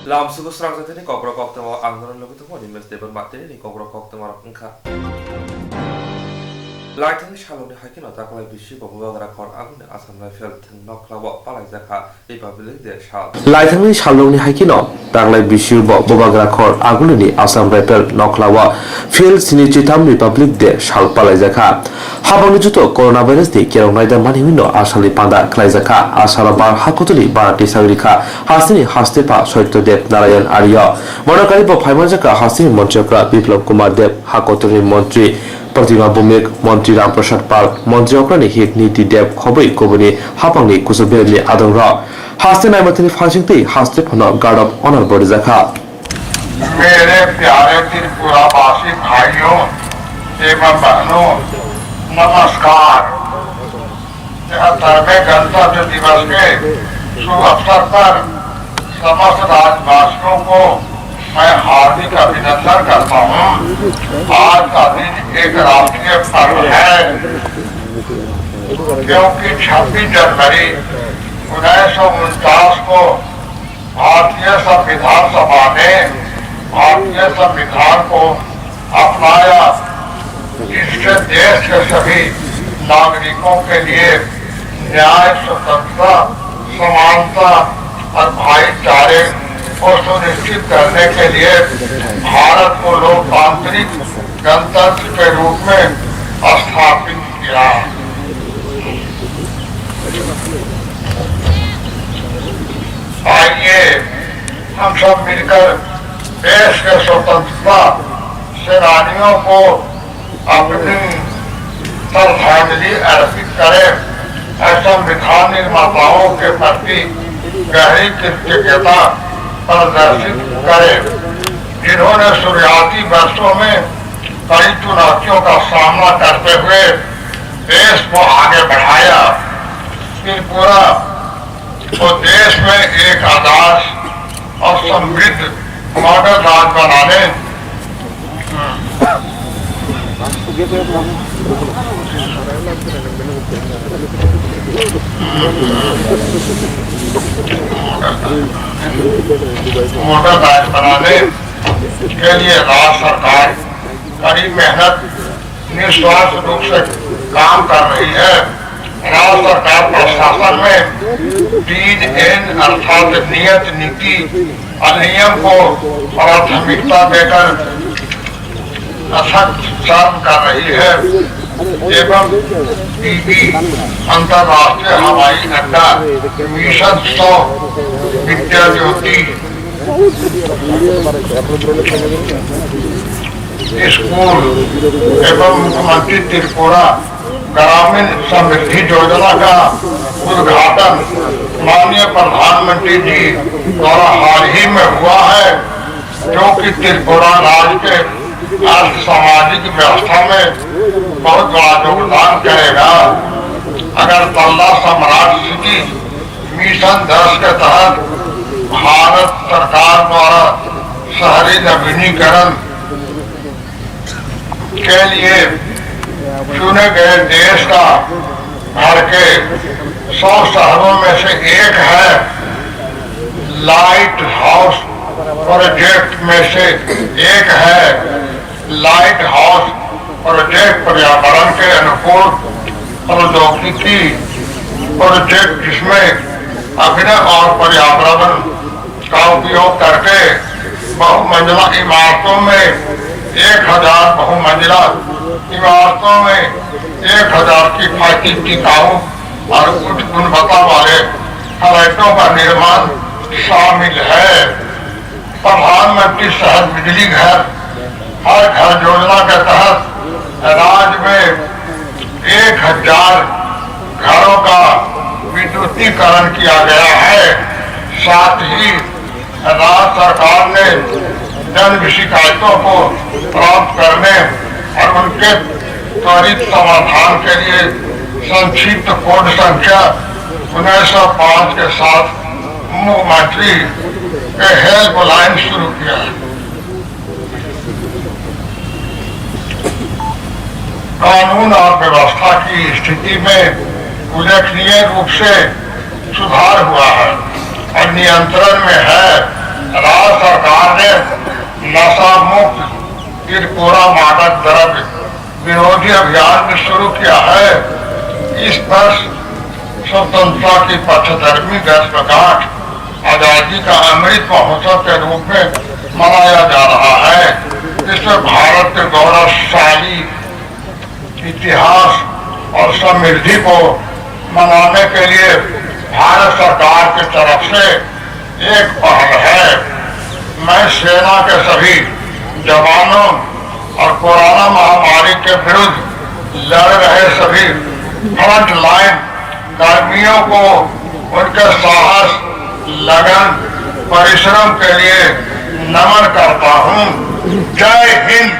Langsung ke Swrangchati ni Kokborok Koktwma anggaran logo tu pun invest depan materi ni Kokborok Koktwma engkau. Lighting shalom ni hakin otak kalau bisi bawa gerakon aku ni asam level tenok lawa palai zakha di publik dia shal. Lighting ni shalom ni hakin otak kalau bisi bawa gerakon aku ni asam level tenok lawa field sini citam di publik dia shal palai zakha. Habang itu tu coronavirus ni kira orang dah mani mino asal di panda kelai zakha asal bar hakutuli bar di sagrika hasini haste pa soito dep narayan arya. Mana kali bawa payman zakha hasini moncokra biplop kumar dep hakutuli montri प्रतिमा बुमेक मंत्री रामप्रसाद पाल मंत्री अक्रनि हेक नीति देव खबै कोबनि हापांनि कुसुबेलनि आदंग हास्ते नाइमथनि फासिंगति हास्ते फन गार्ड ऑफ ऑनर बॉडी जखा मेरे प्यारे त्रिपुरावासी भाइयों एवं बहनों नमस्कार। 73वें गणतंत्र दिवस के शुभ अवसर पर समस्त राज्यवासियों को मैं हार्दिक अभिनंदन करता हूँ। आज का दिन एक राष्ट्रीय पर्व है क्योंकि 26 जनवरी 1949 को भारतीय संविधान सभा ने भारतीय संविधान को अपनाया, जिससे देश के सभी नागरिकों के लिए न्याय, स्वतंत्रता, समानता और भाईचारे को सुनिश्चित करने के लिए भारत को लोकतांत्रिक गणतंत्र के रूप में स्थापित किया। आइए हम सब मिलकर देश के स्वतंत्रता सेनानियों को अपनी श्रद्धांजलि अर्पित करें और संविधान निर्माताओं के प्रति गहरी कृतज्ञता प्रदर्शित करे, जिन्होंने शुरुआती वर्षों में कई चुनौतियों का सामना करते हुए देश को आगे बढ़ाया। त्रिपुरा को देश में एक आदर्श और समृद्ध मॉडल राज्य बनाने मॉडल राज्य बनाने के लिए राज्य सरकार कड़ी मेहनत निस्वार्थ रूप से काम कर रही है। राज्य सरकार प्रशासन में 3N अर्थात नियत, नीति, अधिनियम को प्राथमिकता देकर अथक श्रम कर रही है एवं टीबी अंतर्राष्ट्रीय हवाई अड्डा, मिशन 100, विद्या ज्योति स्कूल एवं मुख्यमंत्री त्रिपुरा ग्रामीण समृद्धि योजना का उद्घाटन माननीय प्रधानमंत्री जी द्वारा हाल ही में हुआ है, जो कि त्रिपुरा राज्य के अर्थ सामाजिक व्यवस्था में बहुत बड़ा योगदान करेगा। अगर तल्ला सम्राट सिटी मिशन 10 के तहत भारत सरकार द्वारा शहरी नवीनीकरण के लिए चुने गए देश का भर के 100 शहरों में से एक है। लाइट हाउस प्रोजेक्ट में से एक है लाइट हाउस प्रोजेक्ट पर्यावरण के अनुकूल प्रौद्योगिकी प्रोजेक्ट, जिसमें अभिनय और पर्यावरण का उपयोग करके बहुमंजिला इमारतों में 1000 बहुमंजिला इमारतों में 1000 किफायती, टिकाऊ और उच्च गुणवत्ता वाले फ्लैटों का निर्माण शामिल है। प्रधानमंत्री शहर बिजली घर हर घर योजना के तहत राज्य में 1000 घरों का विद्युतीकरण किया गया है। साथ ही राज्य सरकार ने जन शिकायतों को प्राप्त करने और उनके त्वरित समाधान के लिए संक्षिप्त कोड संख्या 1905 के साथ मुख्यमंत्री के हेल्पलाइन शुरू किया। कानून और व्यवस्था की स्थिति में उल्लेखनीय रूप से सुधार हुआ है और नियंत्रण में है। राज्य सरकार ने नशा मुक्त त्रिपुरा मादक द्रव्य विरोधी अभियान भी शुरू किया है। इस वर्ष स्वतंत्रता की 75वीं वर्षगांठ आजादी का अमृत महोत्सव के रूप में मनाया जा रहा है। इसमें भारत के गौरवशाली इतिहास और समृद्धि को मनाने के लिए भारत सरकार की तरफ से एक पहल है। मैं सेना के सभी जवानों और कोरोना महामारी के विरुद्ध लड़ रहे सभी फ्रंट लाइन कर्मियों को उनके साहस, लगन, परिश्रम के लिए नमन करता हूं। जय हिंद।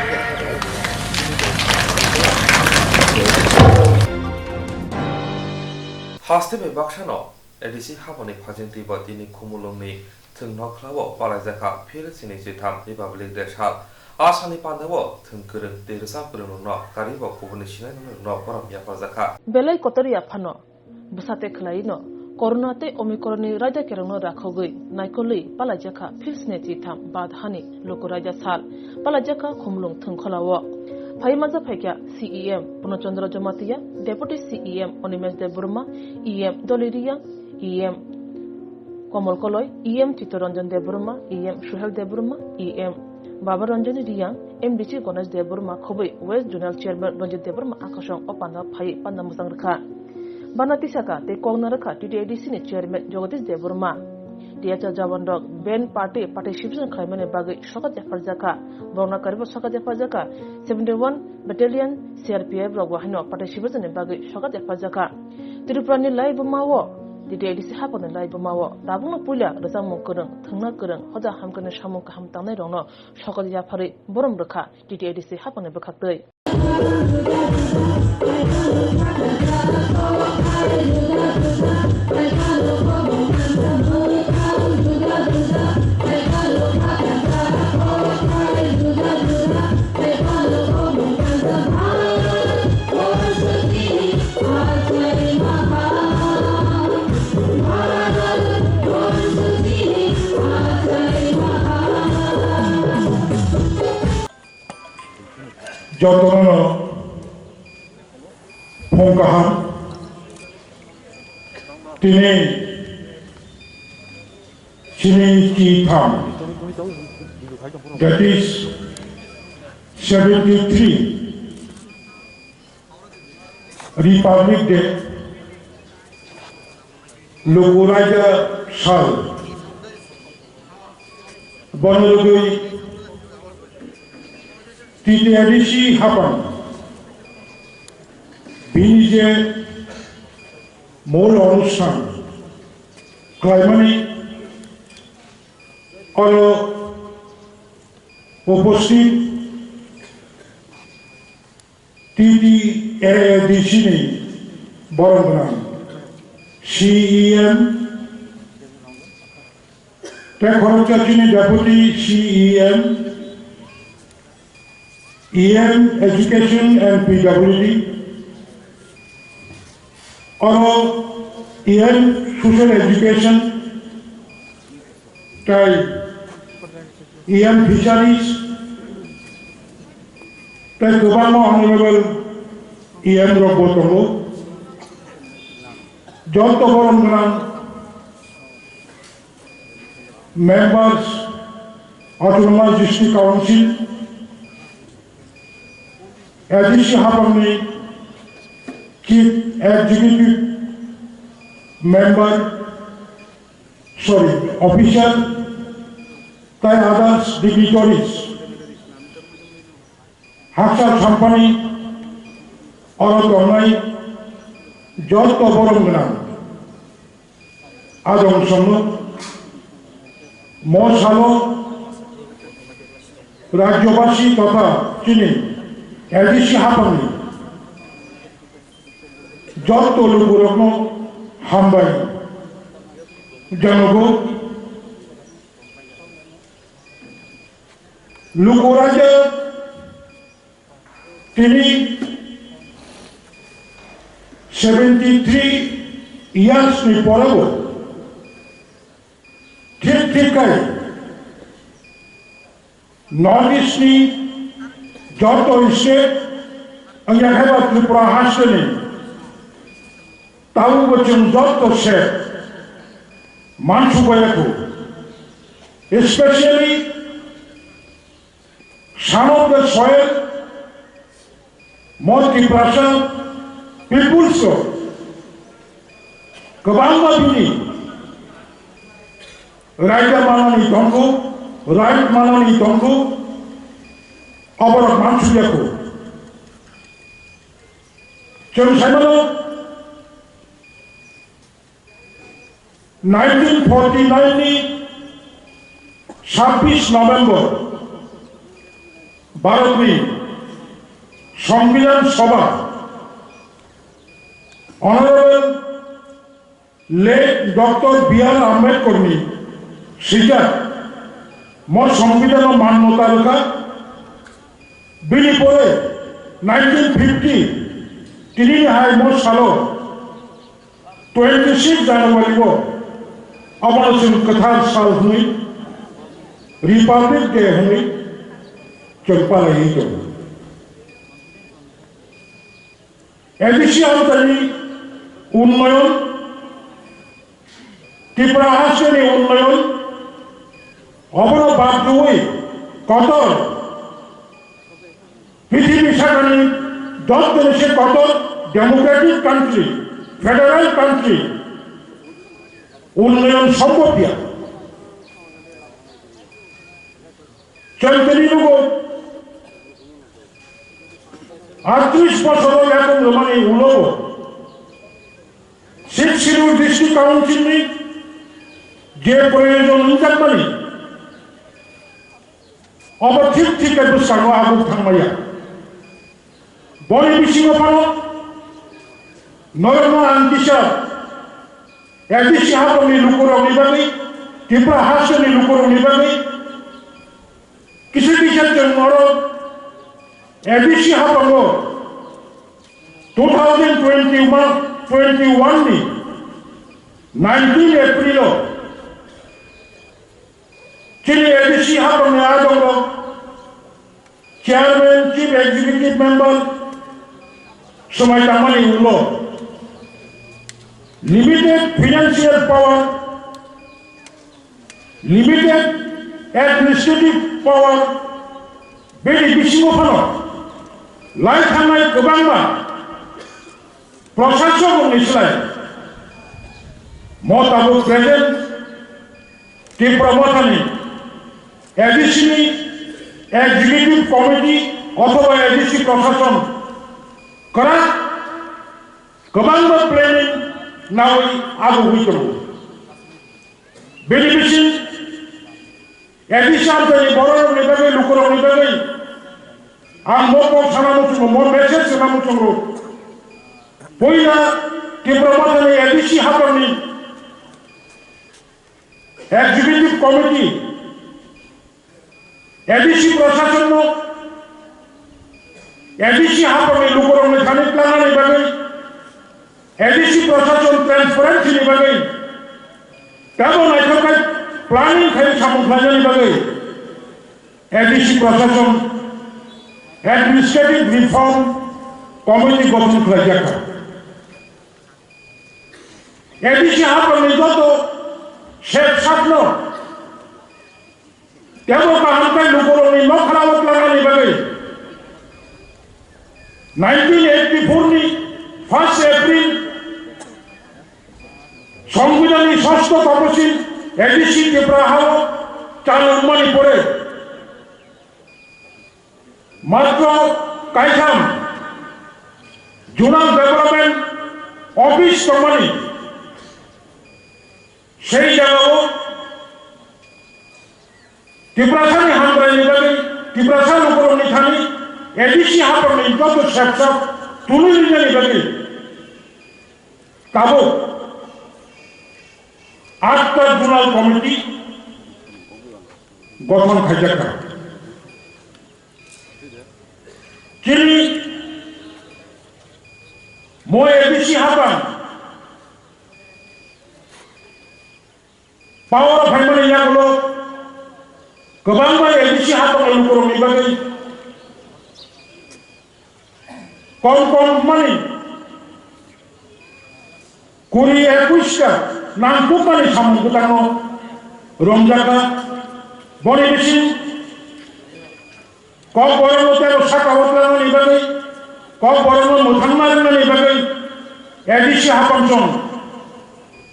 हास्टेबे बाक्सानो एडिसि हाबनि फाजेंति बादिनि खुमुलुंनि थोंनख्लावो पालायजाखा फिरसिनि जिथाम रिपाब्लिक डे साल आसानि पान्दावो थोंगोरों देरसा फोरोंनो कारिबो गुबुननि सिनायनो बरम याफाजाखा बेलाय कतरिया फानो बुसाते खलाइनो कोरोनाते ओमिक्रॉननि राजा केरंनो राखोगै नायकोलै पालायजाखा फिरसिनि जिथाम बादहानि लोकराजा साल पालायजाखा खुमुलुं थोंखलावो फाइमाजा फाइक्या CEM Purnachandra Jamatia deputy CEM Animesh Debbarma EM दलिरिया EM Kamal Kalai EM Chittaranjan Debbarma EM Suhel Debbarma EM Baba Ranjani Reang MDC Ganesh Debbarma खबै west zonal chairman Ranjit Debbarma आकाशं अपान्दा फाइ पान्दा मोजां रखा बानातिसाका ते कौना रखा टीटीएडीसी नि चेयरमैन जगदीश देवबर्मा डियाचा जवानदक बेन पार्टी पार्टिसिपेशन खालामनायनि बागै सकात जाफारजाखा बरना करिबो सकात जाफारजाखा 71 बेटालियन सीआरपीएफ रग वाहिनो पार्टिसिपेशन नि बागै सकात जाफारजाखा त्रिपुरानि लाइबमावो टीटीएडीसी हापनि लाइबमावो दाबुंनो पुइला रजामु गोरों थंना गोरों हजा हामगोने सामु गाहाम तांनाय रंनो सकात जाफारै बरम रखा टीटीएडीसी हापनि बखातै যতনো ফোংকাহাম তিনি চিনিচিথাম that is 73 Republic Day লোকরাজা সাল বনরগই टीटीएडीसी हापन बिनिजे मूल अनुष्ठान क्लाइमानी और उपस्थित टीटीएडीसी ने बरंगना सीईएम स्वरंगचाटी ने deputy CEM EM Education and PWD और EM Social Education टाइप EM Fisheries टाइप गवर्नर ऑनरेबल EM रबोतमो जॉन तो बरंगना members Autonomous District Council ADC हापनि चीफ एग्जीक्यूटिव मेंबर ऑफिसर ताई अदर्स डिग्निटरीज हाक्सा कंपनी और दौनाई जत बरंगना आदम सन्नो मसालो राज्यवासी तथा चीनी एडिसी हापनि जत लोगरनो हामबाय जानगो लोकराजा तिनी 73 ইয়ার্স नि पराबो ठीक नॉर्थ ईस्टनि जत स्टेट अंगेखायबा त्रिपुरा हास्टेनि ताबो जों जत state मानसुबायाखौ especially some of the soil multi-pressure peoples गोबां बिनि रायजो मानानि दंगौ राइट मानानि दंगौ अबरक मानसुयाखौ जों साइमानो 1949 नि 26 नवेम्बर भारतनि संविधान सभा ऑनरेबल लेट डॉक्टर बी.आर. आम्बेडकरनि सिजा मोर संविधान मान्यता रखा बिनि परे 1950 तिनि हाय मोर सालो 26 जनवरी को अमरसिंह कथार साल हुई रिपब्लिक डे हुई चंपा रही तो एडिशी आंतरी उन्नयन त्रिपुरा हास्टेनि उन्नयन अबरो बाध्य हुई कतर पृथ्वी सागरनि 10 देशे Qatar democratic country federal country उन्नयन सम्भव चलते लोग 38 বছর এখন মানে উলো 6 শিডিউল ডিস্ট্রিক্ট কাউন্সিল নি যে প্রয়োজন জানমানি অবর ঠিক ঠিক একটু সাগো আগু থাকমাইয়া বলি বিশিং পানো নরমা আন্তিসা एडिशी हापनि लुकुरंनि बागै त्रिपुरा हास्टेनि लुकुरंनि बागै किसी जों मरो एडिशी हापनो 2021 नि 19 एप्रिल चिली एडिशी हापनि आदंग चेयरमैन चीफ एग्जीक्यूटिव मेंबर समय तामानि उलो limited financial power, limited administrative power, bedi bisingo phano, lai thanai gobangba, प्रशासक निश्चय, मोताबो present, त्रिपुरा मोथानि, एडिशनी, executive committee, अथवा एडिशी प्रशासन, करा, गबangba planning, now आगो हुई करो बेनिफिशियल एडिशन तो ये बड़ों ने बगे लुकरों ने बगे आम मोको सनामुचुंगो मोर मैसेज सनामुचुंगो पोइला कि प्रमाणने एडिशी हापनी एग्जीक्यूटिव कमिटी एडिशी प्रशासन नो एडिशी हापनी लुकरों ने खाने प्लान ने बगे एडिशी प्रशासन ट्रांसपेरेंसी नि बागै तबो नायथाय प्लानिंग खाय सामुफ्लानि बागै एडिशी प्रशासन एडमिनिस्ट्रेटिव रिफॉर्म कमिटी गठन खालामजाखा एडिशी हापनि जत शेख साथनो तबो काहामताय लुकरोनि न खालामो प्लाननि बागै 1984 नि 1 एप्रिल संविधानी षष्ठ तपशील एडिशी त्रिपुरा हाव चालू मानी पड़े मात्र कायथाम जोनाल डेवलपमेंट ऑफिस कम्पानी সেই জায়গাও त्रिपुरासानि हामरायनि बागै त्रिपुरासानि उपरनि थानि एडिशी हापनि जत सेपसाप तुलुनिनि बागै काबो 8টা জোনাল কমিটি গঠন খাইজাকা চিনি মই এডিশি হাপান পাওয়ার ফাইমানি ইয়াগুলো गोबां एलडिसि हा दङ लुबरंनि बागै कम माने 20-21টা नांगौमानि सामु गोदान रंजाखा बने बेसिम Kokborok 13 sakawatlanan ibagay Kokborok muthanmaran ibagay edisi hapamson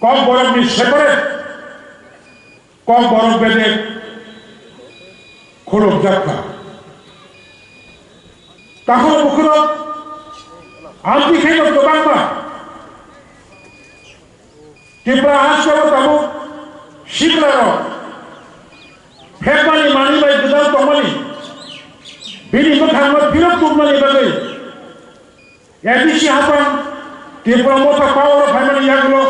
Kokborok ni separate Kokborok bede khulok jakka tahol bukhro anti khayo gobangba Kipra hasyo tabu shiklaro Phekmani mani bai gudal tomani Bini mukhamad birak tumani bagai edisi hapam Kipra mota power family yaglo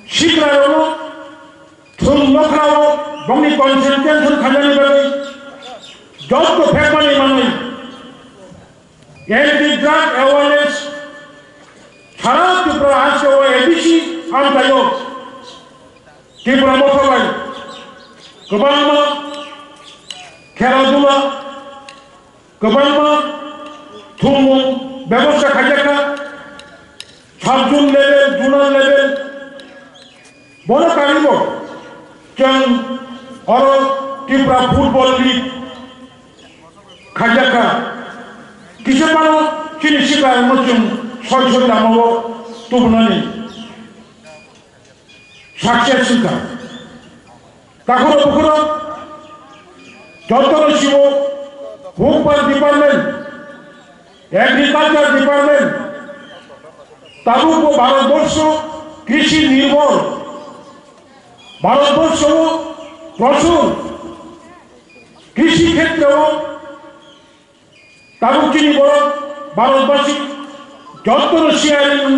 shiklaro thum nokrao bongni concentration khajani bagai jotto phekmani mani anti drug awareness ছাড়া ত্রিপুরা আসছে ও ADC আমতায়ো Tripura মশাই গোবাং খেলাধুলা গোবাং থুমু ব্যবস্থা খাইয়াখা সাবজুন level জুনার level বড় Karib চং or Tripura football league খাইয়াখা কিসে পানো চিনি শিকার মচুম Soy damawo tubnani success sika takoro bukuro jotoro shibo Kokborok department agriculture department tabuko bharatborsho krishi nirbhor bharatborsho প্রচুর কৃষি ক্ষেত্রেও তাবুকিনি বড় ভারতবাসী যত্র শেয়ারিং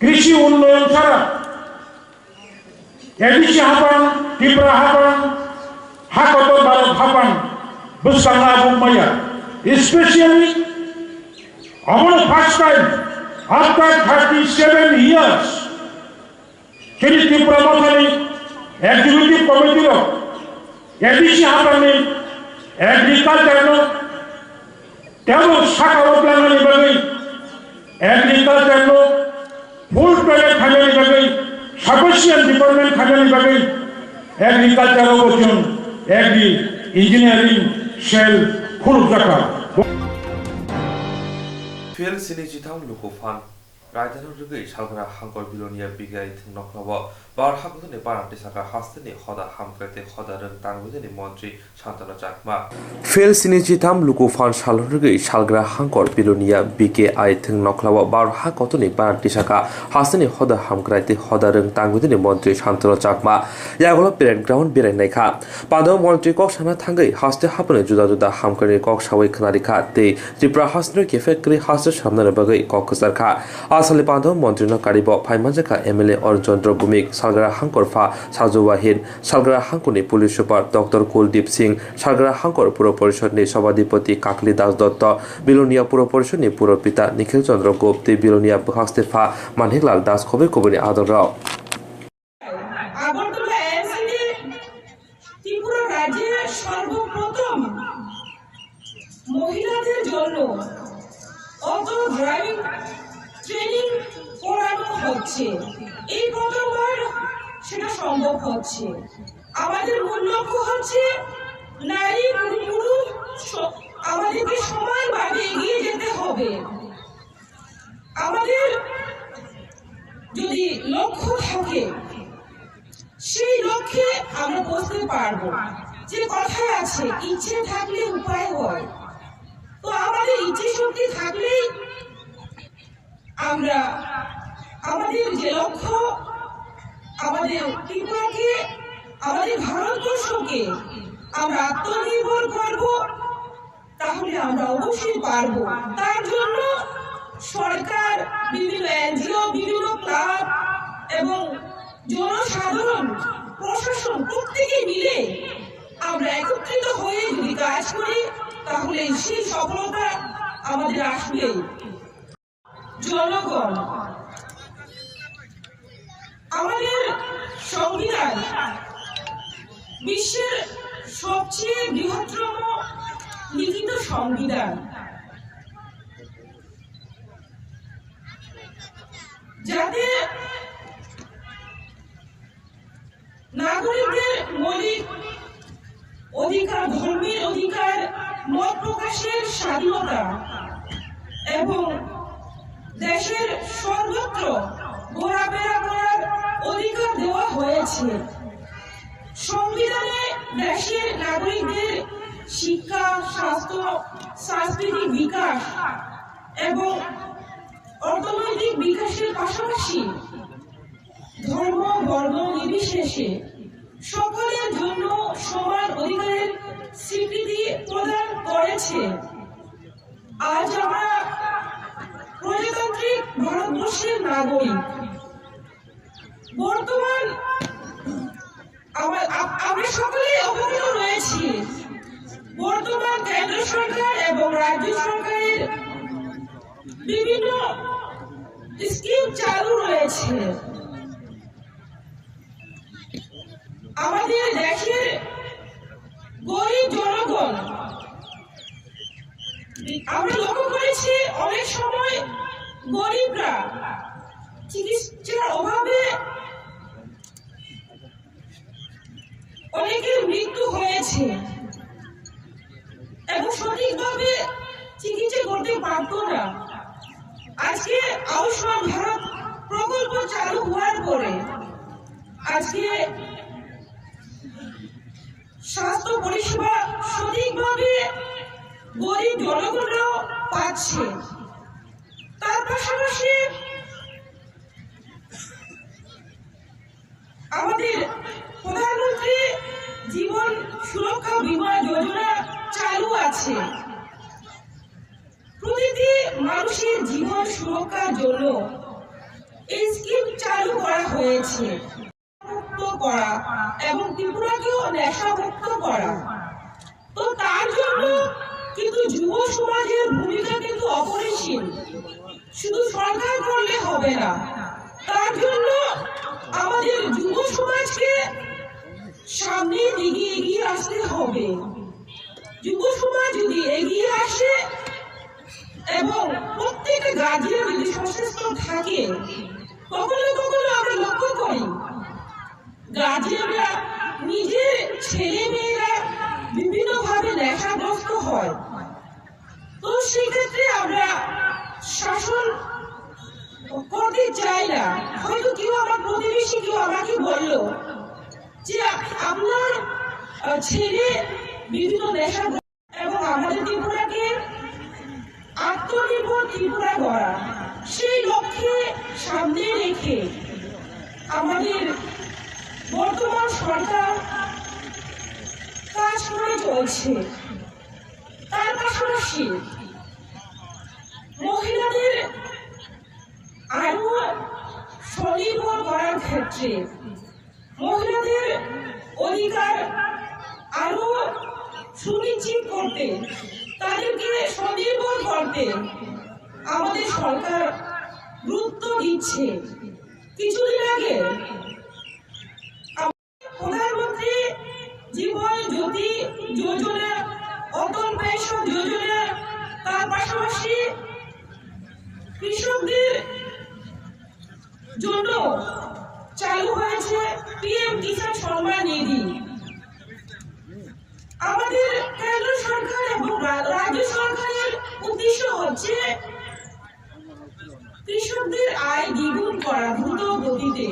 কৃষি উন্নয়ন ছাড়া এডিসি হাপান ত্রিপুরা হাপান হাকত ভারত হাপান বুসাঙ্গা বুমাইয়া স্পেশালি আমার ফার্স্ট টাইম আফটার 37 years তিনি ত্রিপুরা মথানি এক্সিকিউটিভ কমিটির এডিসি হাপানি এগ্রিকালচার তেমন শাখা প্ল্যানারি বাকি एग्रीकल्चर लो फुल प्रोजेक्ट खाने बाकी सफिशिएंट डिपार्टमेंट खाने बाकी एग्रीकल्चर ओचन एग्री इंजीनियरिंग सेल फुल जका फेल सिनी जिथाम लुकोफान राजधानी रुगै सालग्रा हांकर बिलोनिया बिगाय नखलाबो बार हागुनि बारांति साका हास्तेनि खदा हामख्रेते खदा रं तांगुनि मन्त्री शान्तनु चाकमा फेल सिनी जिथाम लुकोफान सालरुगै सालग्रा हांकर बिलोनिया बिकेआई थं नखलाबो बार हागुनि बारांति साका हास्तेनि खदा हामख्रेते खदा रं तांगुनि मन्त्री शान्तनु चाकमा यागलो पेरेड ग्राउन्ड बेरायनायखा पादो मन्त्री कक साना थांगै हास्ते हापने जुदा जुदा हामख्रेनि कक सावै खनारिखा ते त्रिपुरा हास्तेनि केफेक्री हास्ते सामने बगै कक कसरखा आसाले पादो मन्त्री न कारिब फाइमानजाका एमएलए अर्जुन भूमिक सालग्रा हांकरफा साजु वाहिद सालग्रा हांकरनि पुलिस सुपार डॉक्टर कुलदीप सिंह सालग्रा हांकर पुर परिषदनि सभाधिपति काकली दास दत्त बिलोनिया पुर परिषदनि पुर पिता निखिल चंद्र गोप्ती बिलोनिया हास्तेफा मानिकलाल दास खबे खबरनि आदर राव মহিলাদের জন্য অটো ড্রাইভিং ট্রেনিং করানো হচ্ছে এই প্রথমবার সেটা সম্ভব হচ্ছে আমাদের মূল লক্ষ্য হচ্ছে নারী পুরুষ আমাদেরকে সমানভাবে এগিয়ে যেতে হবে আমাদের যদি লক্ষ্য থাকে সেই লক্ষ্যে আমরা পৌঁছতে পারবো যে কথায় আছে ইচ্ছে থাকলে উপায় হয় তো আমাদের ইচ্ছে শক্তি থাকলেই আমরা আমাদের যে লক্ষ্য আমাদের ত্রিপুরাকে আমাদের ভারতবর্ষকে আমরা আত্মনির্ভর করব তাহলে আমরা অবশ্যই পারব তার জন্য সরকার বিভিন্ন এনজিও বিভিন্ন ক্লাব এবং জনসাধারণ প্রশাসন প্রত্যেকে মিলে আমরা একত্রিত হয়ে যদি কাজ করি তাহলে সেই সফলতা আমাদের আসবে জনগণ আমাদের সংবিধান বিশ্বের সবচেয়ে বৃহত্তম লিখিত সংবিধান, যাতে নাগরিকদের মৌলিক অধিকার, ধর্মের অধিকার, মত প্রকাশের স্বাধীনতা এবং দেশের সর্বত্র ঘোরাফেরা করার অধিকার দেওয়া হয়েছে। সংবিধানে দেশের নাগরিকদের শিক্ষা, স্বাস্থ্য, সাংস্কৃতিক বিকাশ এবং অর্থনৈতিক বিকাশের পাশাপাশি ধর্ম, বর্ণ নির্বিশেষে সকলের জন্য সমান অধিকারের স্বীকৃতি প্রদান করেছে। আজ আমরা প্রজাতান্ত্রিক ভারতবর্ষের নাগরিক। বর্তমান আমরা সকলেই অবগত রয়েছি, বর্তমান কেন্দ্র সরকার এবং রাজ্য সরকারের বিভিন্ন স্কিম চালু রয়েছে। আমাদের দেশের গরিব জনগণ, আমরা লক্ষ্য করেছি অনেক সময় গরিবরা চিকিৎসার অভাবে অনেকের মৃত্যু হয়েছে এবং সঠিকভাবে চিকিৎসা করতে পারত না। আজকে আয়ুষ্মান ভারত প্রকল্প চালু হওয়ার পরে আজকে স্বাস্থ্য পরিষেবা সঠিকভাবে গরিব জনগণরাও পাচ্ছে। তার পাশাপাশি আমাদের প্রধানমন্ত্রী জীবন সুরক্ষা বীমা যোজনা চালু আছে। প্রতিটি মানুষের জীবন সুরক্ষার জন্য এই স্কিম চালু করা হয়েছে, মুক্ত করা এবং ত্রিপুরাকেও নেশামুক্ত করা। তো তার জন্য কিন্তু যুব সমাজের ভূমিকা কিন্তু অপরিসীম। শুধু সরকার করলে হবে না, তার জন্য আমাদের যুব সমাজকে সামনের দিকে এগিয়ে আসতে হবে। যুব সমাজ যদি এগিয়ে আসে এবং প্রত্যেকটা গার্জিয়ান যদি সচেতন থাকে, কখনো কখনো আমরা লক্ষ্য করি গার্জিয়ানরা নিজের ছেলে মেয়েরা বিভিন্নভাবে নেশাগ্রস্ত হয়। তো সেক্ষেত্রে আমরা শাসন করতে চাই না। হয়তো কেউ আমার প্রতিবেশী কেউ আমাকে বললো যে আপনার ছেলে বিভিন্ন নেশাগ্রস্ত, এবং আমাদের ত্রিপুরাকে আত্মনির্ভর ত্রিপুরা করা, সেই লক্ষ্যে সামনে রেখে আমাদের বর্তমান সরকার কাজ করে চলছে। তার পাশাপাশি মহিলাদের আরো স্বনির্ভর করার ক্ষেত্রে, মহিলাদের অধিকার আরো সুনিশ্চিত করতে, তাদেরকে স্বনির্ভর করতে আমাদের সরকার গুরুত্ব দিচ্ছে। কিছুদিন আগে প্রধানমন্ত্রী জীবন জ্যোতি যোজনা, অটল পেনশন যোজনা, তার পাশাপাশি কৃষকদের জন্য চালু হয়েছে পিএম কিষাণ সম্মান নিধি। আমাদের কেন্দ্র সরকার এবং রাজ্য সরকারের উদ্দেশ্য হচ্ছে কৃষকদের আয় দ্বিগুণ করা দ্রুত গতিতে।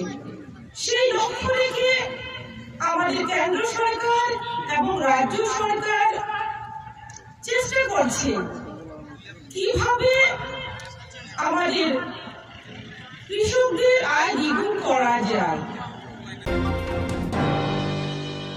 সেই লক্ষ্য রেখে আমাদের কেন্দ্র সরকার এবং রাজ্য সরকার চেষ্টা করছে কিভাবে আমাদের কৃষকদের আয় দ্বিগুণ করা যায়।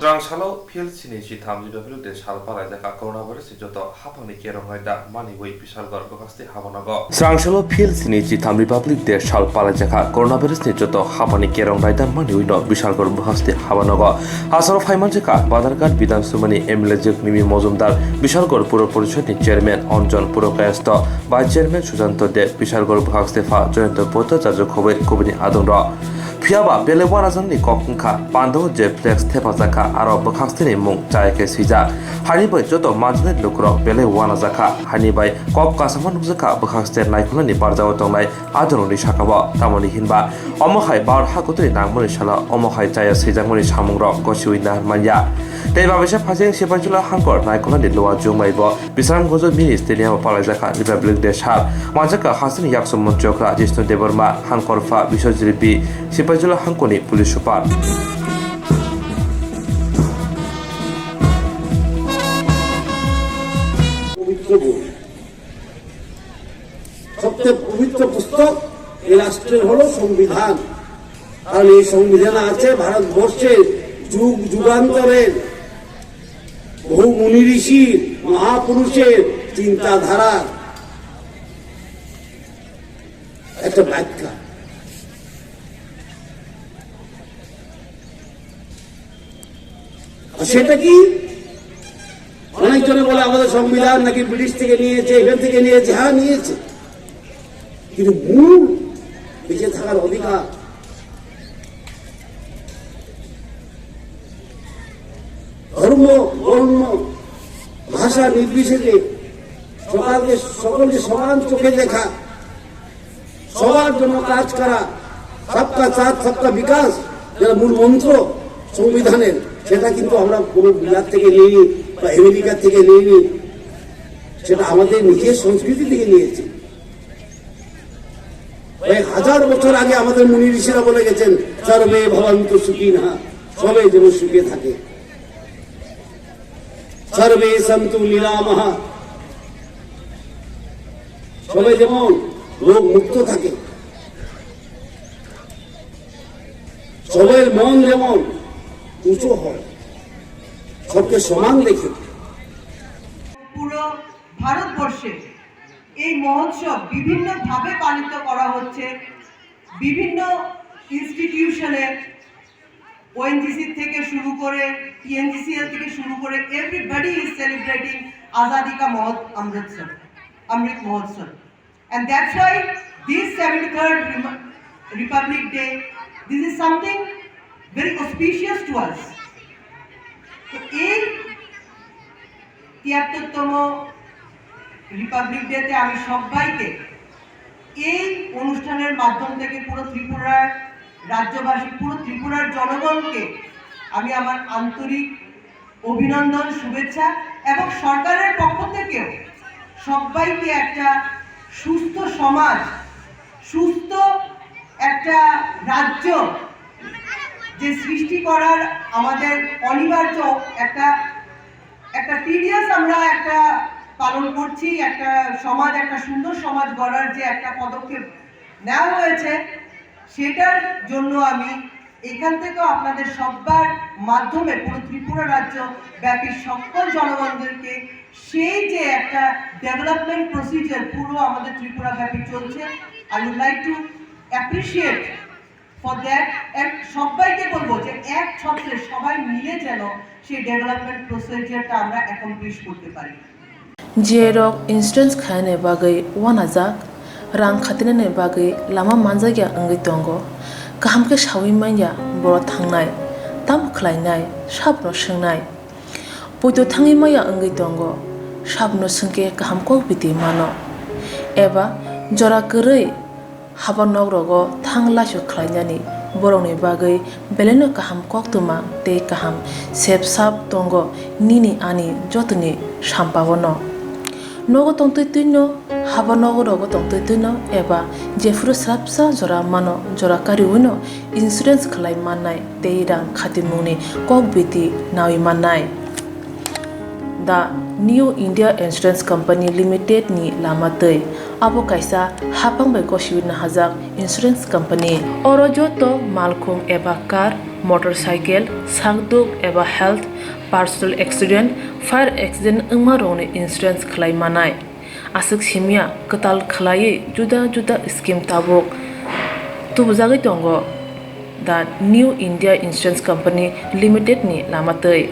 Swrangchati PLCनि Chitham Jibafilude Shalpalai Jaka Coronavirus Joto Hapani Kerongaida Maniway Pishalgor Bokasti Havanago. Swrangchati PLCनि Chitham Republic de Shalpalai Jaka Coronavirus Joto Hapani Kerongaida Maniway no Pishalgor Bokasti Havanago. Asar Faiman Jaka Badargat Bidan Sumani Emilejek Nimi Mozumdar Pishalgor Puro Porishoni Chairman Onjon Puro Kayasto Vice Chairman Sujanto de Pishalgor Bokasti Fa Jointo Poto Jajo Kobini Adonro. Fiaba bele warazanni kokungkha pandaw je flex thepajaka aro bokhaksini mung chaike suija hani bai joto manjne lukrok bele wanajaka hani bai kop kasaman nukjaka bokhakste naikhulani barjao tongnai adoroni sakabo tamoni hinba omokhai bar hakutri nangmoni sala omokhai chaya sijangmoni samungrok gosiui narmanya tei babesa phajeng sepajula hangkor naikhulani lowa jungmaibo bisram gojo mini stadium palaijaka republic day sal manjaka hasini yaksom montrokra jishnu deborma hangkorfa bisojripi sepajula hangkoni pulis super সবচেয়ে পবিত্র পুস্তক এই রাষ্ট্রের হলো সংবিধান আর এই সংবিধানে আছে ভারতবর্ষের যুগ যুগান্তরের বহু মুনি ঋষি মহাপুরুষের চিন্তাধারা একটা ব্যাখ্যা সেটা কি অনেকজনে বলে আমাদের সংবিধান নাকি ব্রিটিশ থেকে নিয়েছে এখান থেকে নিয়েছে হ্যাঁ নিয়েছে কিন্তু মূল বেঁচে থাকার অধিকার ধর্ম বর্ণ ভাষা নির্বিশেষে সকলকে সমান চোখে দেখা সবার জন্য কাজ করা সবকা সাথ সবকা বিকাশ যেটা মূল মন্ত্র সংবিধানের সেটা কিন্তু আমরা কোনো বিলাত থেকে নিইনি বা আমেরিকা থেকে নিইনি সেটা আমাদের নিজের সংস্কৃতি থেকে নিয়েছি হাজার বছর আগে আমাদের মুনি ঋষিরা বলে গেছেন সর্বে ভবন্তু সুখিনঃ সবাই যেন সুখে থাকে সর্বে সন্তু নিরামহ সবাই যেমন রোগ মুক্ত থাকে সবার মন যেমন উঁচু হয় সবকে সমান দেখে পুরো ভারতবর্ষে এই মহোৎসব বিভিন্নভাবে পালিত করা হচ্ছে বিভিন্ন ইনস্টিটিউশনে ওএনজিসি থেকে শুরু করে টিএনজিসিএল থেকে শুরু করে এভরিবডি ইজ সেলিব্রেটিং আজাদি কা Amrit Mahotsav and that's why this 73rd Republic Day, this is something very auspicious to us. তো এই 73তম রিপাবলিক ডেতে আমি সবাইকে এই অনুষ্ঠানের মাধ্যম থেকে পুরো ত্রিপুরার রাজ্যবাসী পুরো ত্রিপুরার জনগণকে আমি আমার আন্তরিক অভিনন্দন শুভেচ্ছা এবং সরকারের পক্ষ থেকেও সবাইকে একটা সুস্থ সমাজ সুস্থ একটা রাজ্য যে সৃষ্টি করার আমাদের অনিবার্য একটা টিডিএস আমরা একটা পালন করছি একটা সমাজ একটা সুন্দর সমাজ গড়ার যে একটা পদক্ষেপ নেওয়া হয়েছে সেটার জন্য আমি এখান থেকেও আপনাদের সবার মাধ্যমে পুরো ত্রিপুরা রাজ্য ব্যাপী সকল জনগণদেরকে সেই যে একটা ডেভেলপমেন্ট প্রসিজার পুরো আমাদের ত্রিপুরা ব্যাপী চলছে I would like to appreciate for that and সবাইকে বলবো যে এক ছত্রে সবাই মিলে যেন সেই ডেভেলপমেন্ট প্রসিজারটা আমরা অ্যাকমপ্লিশ করতে পারি জিএরক ইন্স্যুরেন্স খায়নে বাগৈ ওয়ানাজাক রাং খাতিনে বাগৈ লাमा मानजागिया अंगै दंगो गाहामके सावै माइया बर' थांनाय ताम खलायनाय साबनो सोंनाय बयदो थाङै माइया अंगै दंगो साबनो सोंके गाहामको बिदि मानो एबा जरा गोरै हाबा नगरगो थांलासो खलायनानै बर'नि बागै बेलेनो गाहाम कोक्तमा ते गाहाम सेब साब दंगो निनि आनि जतनि साम्पावनो नगो तंतैनो हाबा नगरगो तंतैनो एबा जेफुरो स्राबसा जरा मानो जरा कारिउनो इन्सुरेन्स खलाय माननाय ते रां खातिमुनि कक बिदि नावि माननाय दा new India insurance company limited नि लामातै आबो कायसा हापांबाय गसिविनो हाजाक इंश्योरेंस कंपनी अरजतो मालखुम एबा कार मोटरसाइकेल सागदुक एबा health personal accident fire accident अंगमा रौनि इंश्योरेंस खलाय मानाय आसक सिमिया कताल खलायै जुदा जुदा स्कीम ताबुक तुबजागै दंगो दा new India insurance company limited नि लामातै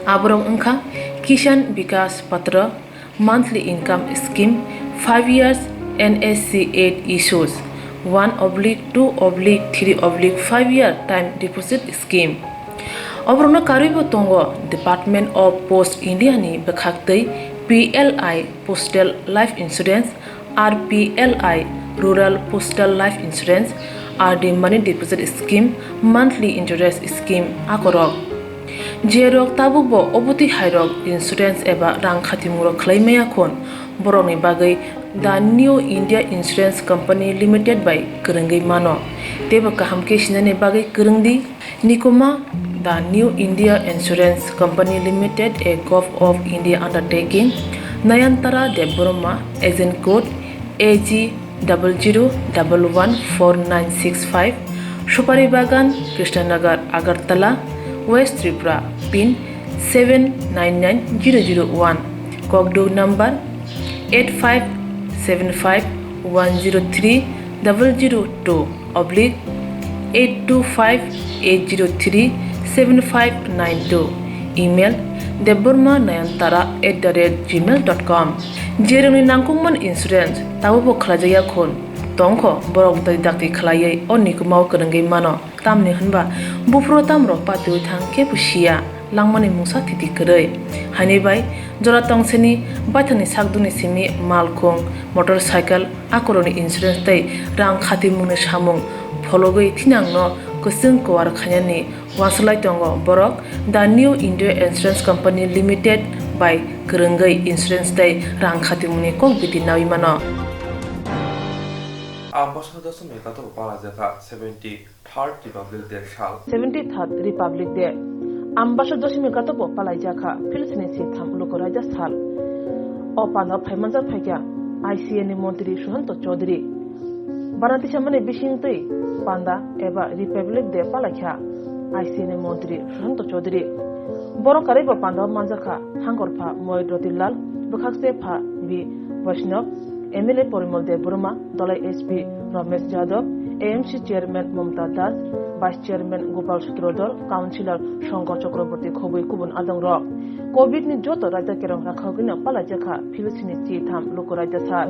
आबरं अंखा किसान विकास पत्र monthly income scheme 5 years NSC 8 issues 1/2/3/5 year time deposit scheme. Obrona karibo tongo Department of Post India ni bekhaktei PLI Postal Life Insurance, RPLI Rural Postal Life Insurance, RD Money Deposit Scheme, Monthly Interest Scheme akorok. Jerok tabubo obuti hairok insurance eba rang khatimuro khlaimaya khon boroni bagai The New India Insurance Company Limited by Kerengai Mano. Teba kaham ke sinane bagai kerengdi Nikoma The New India Insurance Company Limited, a Gulf of India undertaking. Nayantara Deboroma, agent code AG 00114965. Shupari Bagan, Krishnanagar, Agartala, West Tripura, PIN 799001. Kokdo number 85751020/825-803-7592. Email debormanayantara@gmail.com. Jeremy nangkungman insurance tabubo khlajaya khon tongkho borok dai dakti khlaiye onikmao kerengai mano tamni hanba bufro tamro patui thang ke pusia langmani musa titi kerei hani bai jora tongseni bathani sakduni simi malkhong motorcycle akoroni insurance tai rang khati mune samung phologoi thinangno kusung kwar khanyani waslai tongo borok The New India Insurance Company Limited by Kerengai Insurance tai rang khati mune kok biti nawi mano. Ambassador Mekato Palazaka 73rd Republic Day Shal 73rd Republic Day Ambassador Mekato Palajaka Pilsini Sitam Lokoraja Sal Opana Paimanza Paya ICN Montri Shuhanto Chodri Banati Shamane Bishingtui Panda Eva Republic Day Palakha ICN Montri Shuhanto Chodri Boro Kariba Panda Manzaka Hangorpa Moidrotilal Bukhakse Pa V Vaishnav MLA Porimol de Burma, Dolai SP Ramesh Jadov, AMC Chairman Mamta Das, Vice Chairman Gopal Shukrodol, Councillor Shankar Chakraborty Khobui Kubun Adang Rock. COVID ni joto raja kerong rakhagina palajaka Philistine chi tham loko raja sal.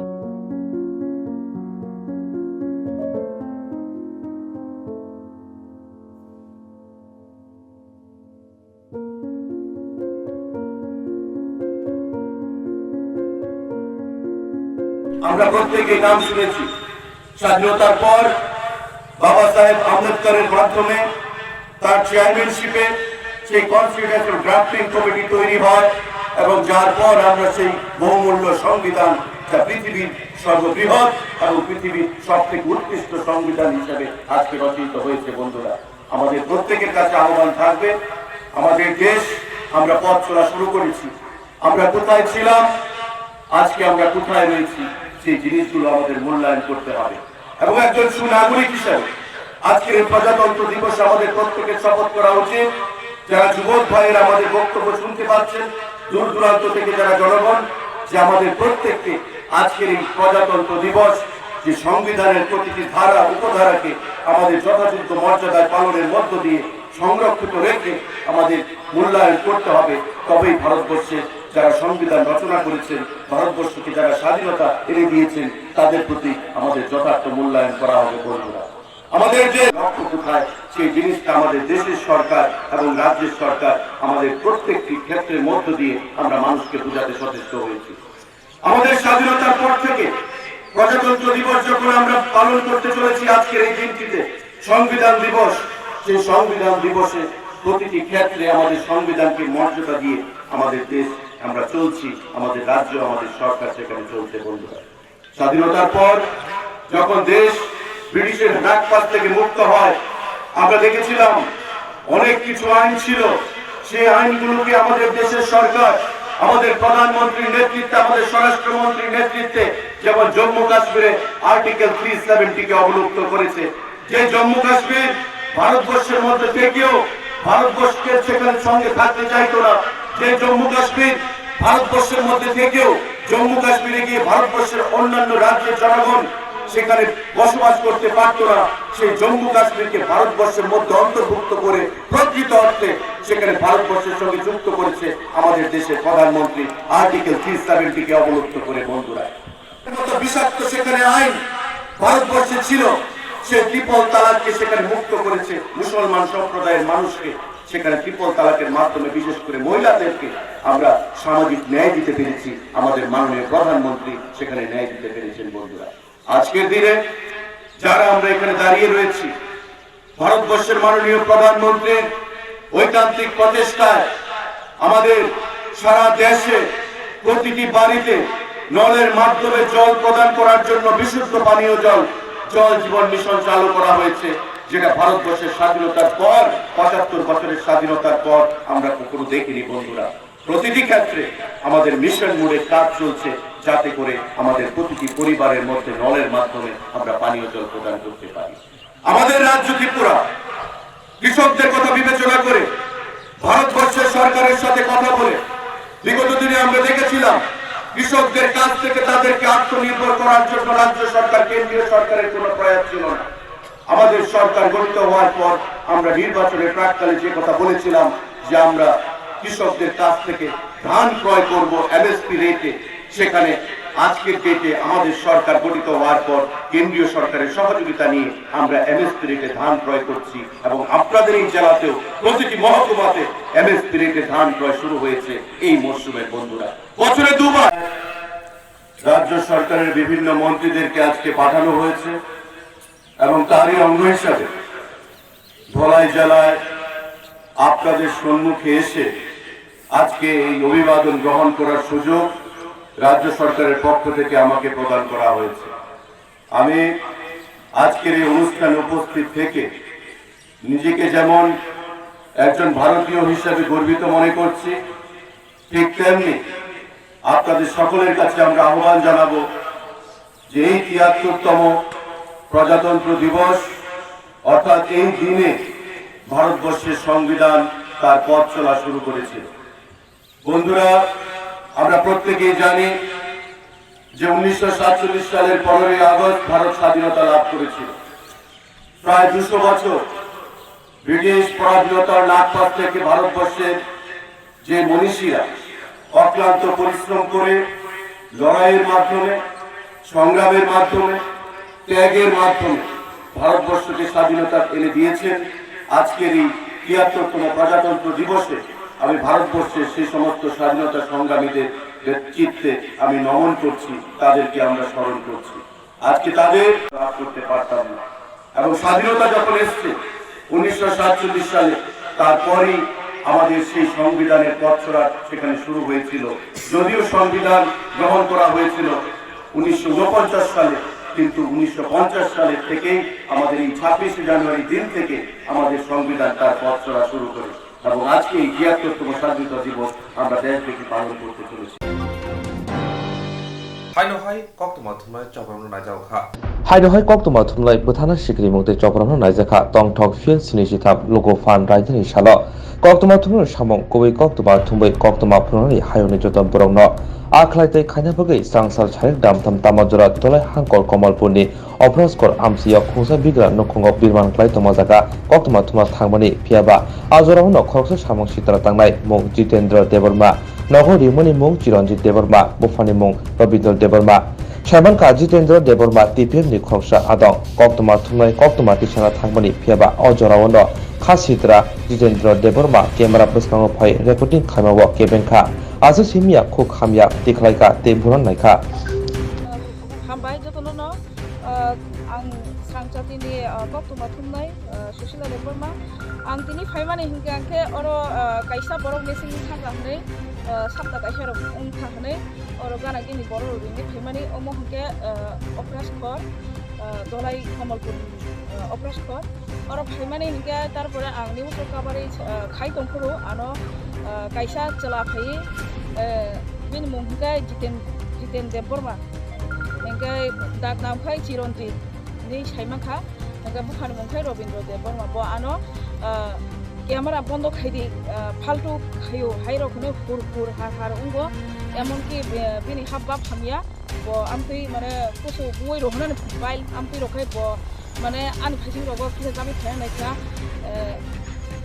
আমরা প্রত্যেকেই নাম শুনেছি স্বাধীনতার পর বাবা সাহেব আম্বেদকরের মাধ্যমে তার চেয়ারম্যানশিপে সেই কনস্টিটিউশনাল ড্রাফটিং কমিটি তৈরি হয় এবং যার পর আমরা সেই বহুমূল্য সংবিধান যা পৃথিবীর সর্ববৃহৎ এবং পৃথিবীর সবথেকে উৎকৃষ্ট সংবিধান হিসেবে আজকে রচিত হয়েছে। বন্ধুরা, আমাদের প্রত্যেকের কাছে আহ্বান থাকবে, আমাদের দেশ আমরা পথ চলা শুরু করেছি, আমরা কোথায় ছিলাম, আজকে আমরা কোথায় রয়েছি, সেই জিনিসগুলো আমাদের মূল্যায়ন করতে হবে এবং একজন সুনাগরিক হিসেবে আজকের এই প্রজাতন্ত্র দিবসে আমাদের প্রত্যেকের শপথ করা উচিত। যারা যুবক ভাইয়েরা আমাদের বক্তব্য শুনতে পাচ্ছেন, দূর দূরান্ত থেকে যারা জনগণ, যে আমাদের প্রত্যেককে আজকের এই প্রজাতন্ত্র দিবস যে সংবিধানের প্রতিটি ধারা উপধারাকে আমাদের যথাযথ মর্যাদায় পালনের মধ্য দিয়ে সংরক্ষিত রেখে আমাদের মূল্যায়ন করতে হবে। তবেই ভারতবর্ষের যারা সংবিধান রচনা করেছেন, ভারতবর্ষকে যারা স্বাধীনতা এনে দিয়েছেন, তাদের প্রতি আমাদের যথার্থ মূল্যায়ন করা হবে। বন্ধুরা, আমাদের যে লক্ষ্য কোথায়, সেই জিনিসটা আমাদের দেশের সরকার এবং রাজ্যের সরকার আমাদের প্রত্যেকটি ক্ষেত্রের মধ্য দিয়ে আমরা মানুষকে বোঝাতে সচেষ্ট হয়েছি। আমাদের স্বাধীনতার পর থেকে প্রজাতন্ত্র দিবস যখন আমরা পালন করতে চলেছি আজকের এই দিনটিতে, সংবিধান দিবস, সেই সংবিধান দিবসে প্রতিটি ক্ষেত্রে আমাদের সংবিধানকে মর্যাদা দিয়ে আমাদের দেশ আমরা চলছি, আমাদের রাজ্য, আমাদের সরকার সেখানে চলছে। বন্ধুরা, স্বাধীনতার পর যখন দেশ ব্রিটিশের নাগপাত থেকে মুক্ত হয়, আমরা দেখেছিলাম অনেক কিছু আইন ছিল, সেই আইনগুলোকে আমাদের দেশের সরকার, আমাদের প্রধানমন্ত্রীর নেতৃত্বে, আমাদের স্বরাষ্ট্রমন্ত্রীর নেতৃত্বে, যেমন জম্মু কাশ্মীরে আর্টিকেল 370 অবলুপ্ত করেছে। যে জম্মু কাশ্মীর ভারতবর্ষের মধ্যে থেকেও ভারতবর্ষের সেখানে সঙ্গে থাকতে চাইতো না, যে জম্মু কাশ্মীর ভারতবর্ষের মধ্যে থেকেও জম্মু কাশ্মীরে গিয়ে ভারতবর্ষের অন্যান্য রাজ্যের জনগণ সেখানে বসবাস করতে পারত না, সেই জম্মু কাশ্মীরকে ভারতবর্ষের মধ্যে অন্তর্ভুক্ত করে প্রকৃত অর্থে সেখানে ভারতবর্ষের সঙ্গে যুক্ত করেছে আমাদের দেশের প্রধানমন্ত্রী আর্টিকেল 370 অবলুপ্ত করে। বন্ধুরা, বিষাক্ত সেখানে আইন ভারতবর্ষে ছিল সে ট্রিপল তালাককে সেখানে মুক্ত করেছে মুসলমান সম্প্রদায়ের মানুষকে সেখানে ট্রিপল তালাকের মাধ্যমে বিশেষ করে মহিলাদেরকে আমরা সামাজিক ন্যায় দিতে পেরেছি আমাদের মাননীয় প্রধানমন্ত্রী সেখানে ন্যায় দিতে পেরেছেন বন্ধুরা আজকের দিনে যারা আমরা এখানে দাঁড়িয়ে রয়েছি ভারতবর্ষের মাননীয় প্রধানমন্ত্রীর ঐকান্তিক প্রচেষ্টায় আমাদের সারা দেশে প্রতিটি বাড়িতে নলের মাধ্যমে জল প্রদান করার জন্য বিশুদ্ধ পানীয় জল জল জীবন মিশন চালু করা হয়েছে যেটা ভারতবর্ষের স্বাধীনতার পর ৭৫ বছরের স্বাধীনতার পর আমরা কখনো দেখিনি বন্ধুরা প্রতিটি ক্ষেত্রে আমাদের মিশন মোডে কাজ চলছে যাতে করে আমাদের প্রতিটি পরিবারের মধ্যে নলের মাধ্যমে আমরা পানীয় জল প্রদান করতে পারি আমাদের রাজ্য ত্রিপুরা কৃষকদের কথা বিবেচনা করে ভারতবর্ষের সরকারের সাথে কথা বলে বিগত দিনে আমরা দেখেছিলাম কৃষকদের কাছ থেকে তাদেরকে আত্মনির্ভর করার জন্য রাজ্য সরকার কেন্দ্রীয় সরকারের কোনো প্রয়াস ছিল না আমাদের সরকার গঠিত হওয়ার পর আমরা নির্বাচনের প্রাককালে যে কথা বলেছিলাম যে আমরা কৃষকদের কাছ থেকে ধান ক্রয় করব এমএসপি রেটে সেখানে আজকের ডেটে আমাদের সরকার গঠিত হওয়ার পর কেন্দ্রীয় সরকারের সহযোগিতা নিয়ে আমরা এমএসপি রেটে ধান ক্রয় করছি এবং আপনাদের এই জেলাতেও প্রতিটি মহকুমাতে এমএসপি রেটে ধান ক্রয় শুরু হয়েছে এই মরশুমের বন্ধুরা বছরে দুবার রাজ্য সরকারের বিভিন্ন মন্ত্রীদেরকে আজকে পাঠানো হয়েছে এবং তারই অঙ্গ হিসাবে ধলাই জেলায় আপনাদের সম্মুখে এসে আজকে এই অভিবাদন গ্রহণ করার সুযোগ রাজ্য সরকারের পক্ষ থেকে আমাকে প্রদান করা হয়েছে আমি আজকের এই অনুষ্ঠানে উপস্থিত থেকে নিজেকে যেমন একজন ভারতীয় হিসেবে গর্বিত মনে করছি ঠিক তেমনি আপনাদের সকলের কাছে আমরা আহ্বান জানাবো যে এই ৭৩তম প্রজাতন্ত্র দিবস অর্থাৎ এই দিনে ভারতবর্ষের সংবিধান তার পথ চলা শুরু করেছিল বন্ধুরা আমরা প্রত্যেকেই জানি যে ১৯৪৭ সালের ১৫ই আগস্ট ভারত স্বাধীনতা লাভ করেছিল প্রায় ২০০ বছর ব্রিটিশ পরাধীনতার নাগপাশ থেকে ভারতবর্ষের যে মনীষীরা অক্লান্ত পরিশ্রম করে লড়াইয়ের মাধ্যমে সংগ্রামের মাধ্যমে ত্যাগের মাধ্যমে ভারতবর্ষকে স্বাধীনতা এনে দিয়েছেন আজকের এই ৭৩তম প্রজাতন্ত্র দিবসে আমি ভারতবর্ষের সেই সমস্ত স্বাধীনতা সংগ্রামীদের চিত্তে আমি নমন করছি তাদেরকে আমরা স্মরণ করছি আজকে তাদের লাভ করতে পারতাম না এবং স্বাধীনতা যখন এসছে ১৯৪৭ সালে তারপরই আমাদের সেই সংবিধানের পথ চলা সেখানে শুরু হয়েছিল যদিও সংবিধান গ্রহণ করা হয়েছিল ১৯৪৯ সালে কিন্তু ১৯৫০ সালের থেকেই আমাদের এই ২৬শে জানুয়ারি দিন থেকে আমাদের সংবিধান তার পথ চলা শুরু করে এবং আজকে এই ৭৩তম স্বাধীনতা দিবস আমরা দেশব্যাপী পালন করতে চলেছি হাইনহাই কক্তমা থুমলাই চপরামনো নাইজাওখা হাইনহাই কক্তমা থুমলাই প্রধান সিক্রি মুক্তি চপরামনো নাইজাখা টংঠক ফিল সিনিসিথাম লোগো ফান রাইদানি সালো কক্তমা থুমনো সামং কবি কক্তমা থুমbai কক্তমা ফ্রনানি হায়নি জতন বরংন আখলাইতে খাইনাবগৈ সাংসাল ছাইক দামথাম তামাজরা তলাই হাংকর কমলপুরনি অভ্রাসকর আমসিয়া খুসা বিগ্রা নখঙ্গ বিরমান ক্লাই তমাজাকা কক্তমা থুমা থাংমানি ফিয়াবা আজরাউনো খরকসা সামং সিতারা তাংনাই মুং জিতেন্দ্র দেববর্মা নগর রিমনি মুং চিরঞ্জিত দেববর্মা বুফানি মুং রবীন্দ্র দেববর্মা সাইমানকা জিতেন্দ্র দেববর্মা টিপিএমনি খরকসা আদং কক্তমা থুমলাই কক্তমা টিসানা থাংমানি ফিয়াবা অজরাউনো খাসিত্রা জিতেন্দ্র দেববর্মা ক্যামেরা বসকানো ফাই রেকর্ডিং খাইমাও কেবেংখা আজো সিমিয়া খুব খামিয়া দেখলাইকা তে বুরান নাইখা हामबाय जतननो आं स्रांचातिनि कक्तमा थुमनाय सुशीला देबबर्मा आं दिनै फाइमानि हिंखे आंखे अरो काइसा बरक मेसिंनि थांग्रा हनै साप्ता काइसा उन थांहनै अरो गाना दिनै बर' रिनि फाइमानि अमो हिंखे अप्रासकर दलाई कमलपुर अप्रासकर अरो फाइमानि हिंखे तारपरे आंनि उतर काबारि खाइ दंफोरो आनो काइसा चला फाइ बिनि मुं हिंखे Jiten Debbarma engkai dak namkai Chironjit ni saimangkha engkai bukhani mongkai Robindro Deborma bo ano camera bondo khaidi faltu khayo hairo khune hur har ungo emonki bini habba phamia bo ampi mane kusu bui rohnan mobile ampi rokai bo mane an phasing rogo kise jami thaya naikha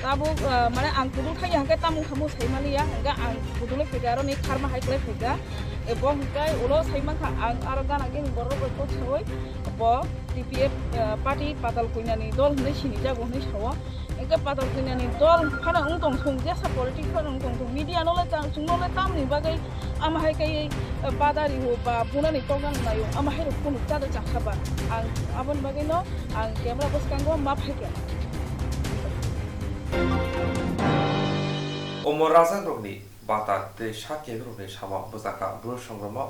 tabu mana ang kudu thai hangke tamu hamu saimaliya hangga ang kudule figaro ni karma haikle figa ebong kai ulo saiman kha ang aragan agin borro ko choi bo TPF party patal kuinani dol ni sini jago ni chawa engke patal kuinani dol phana ungtong thung je sa politics phana ungtong thung media no le tang chung no le tam ni bagai ama hai kai padari ho ba punani program nayo ama hai ro kunu tada chakhaba ang abon bagai no ang camera bos kanggo map haike Omor Razan Rogni Bata de Shakebirone Shama Bosaka Bro Songroma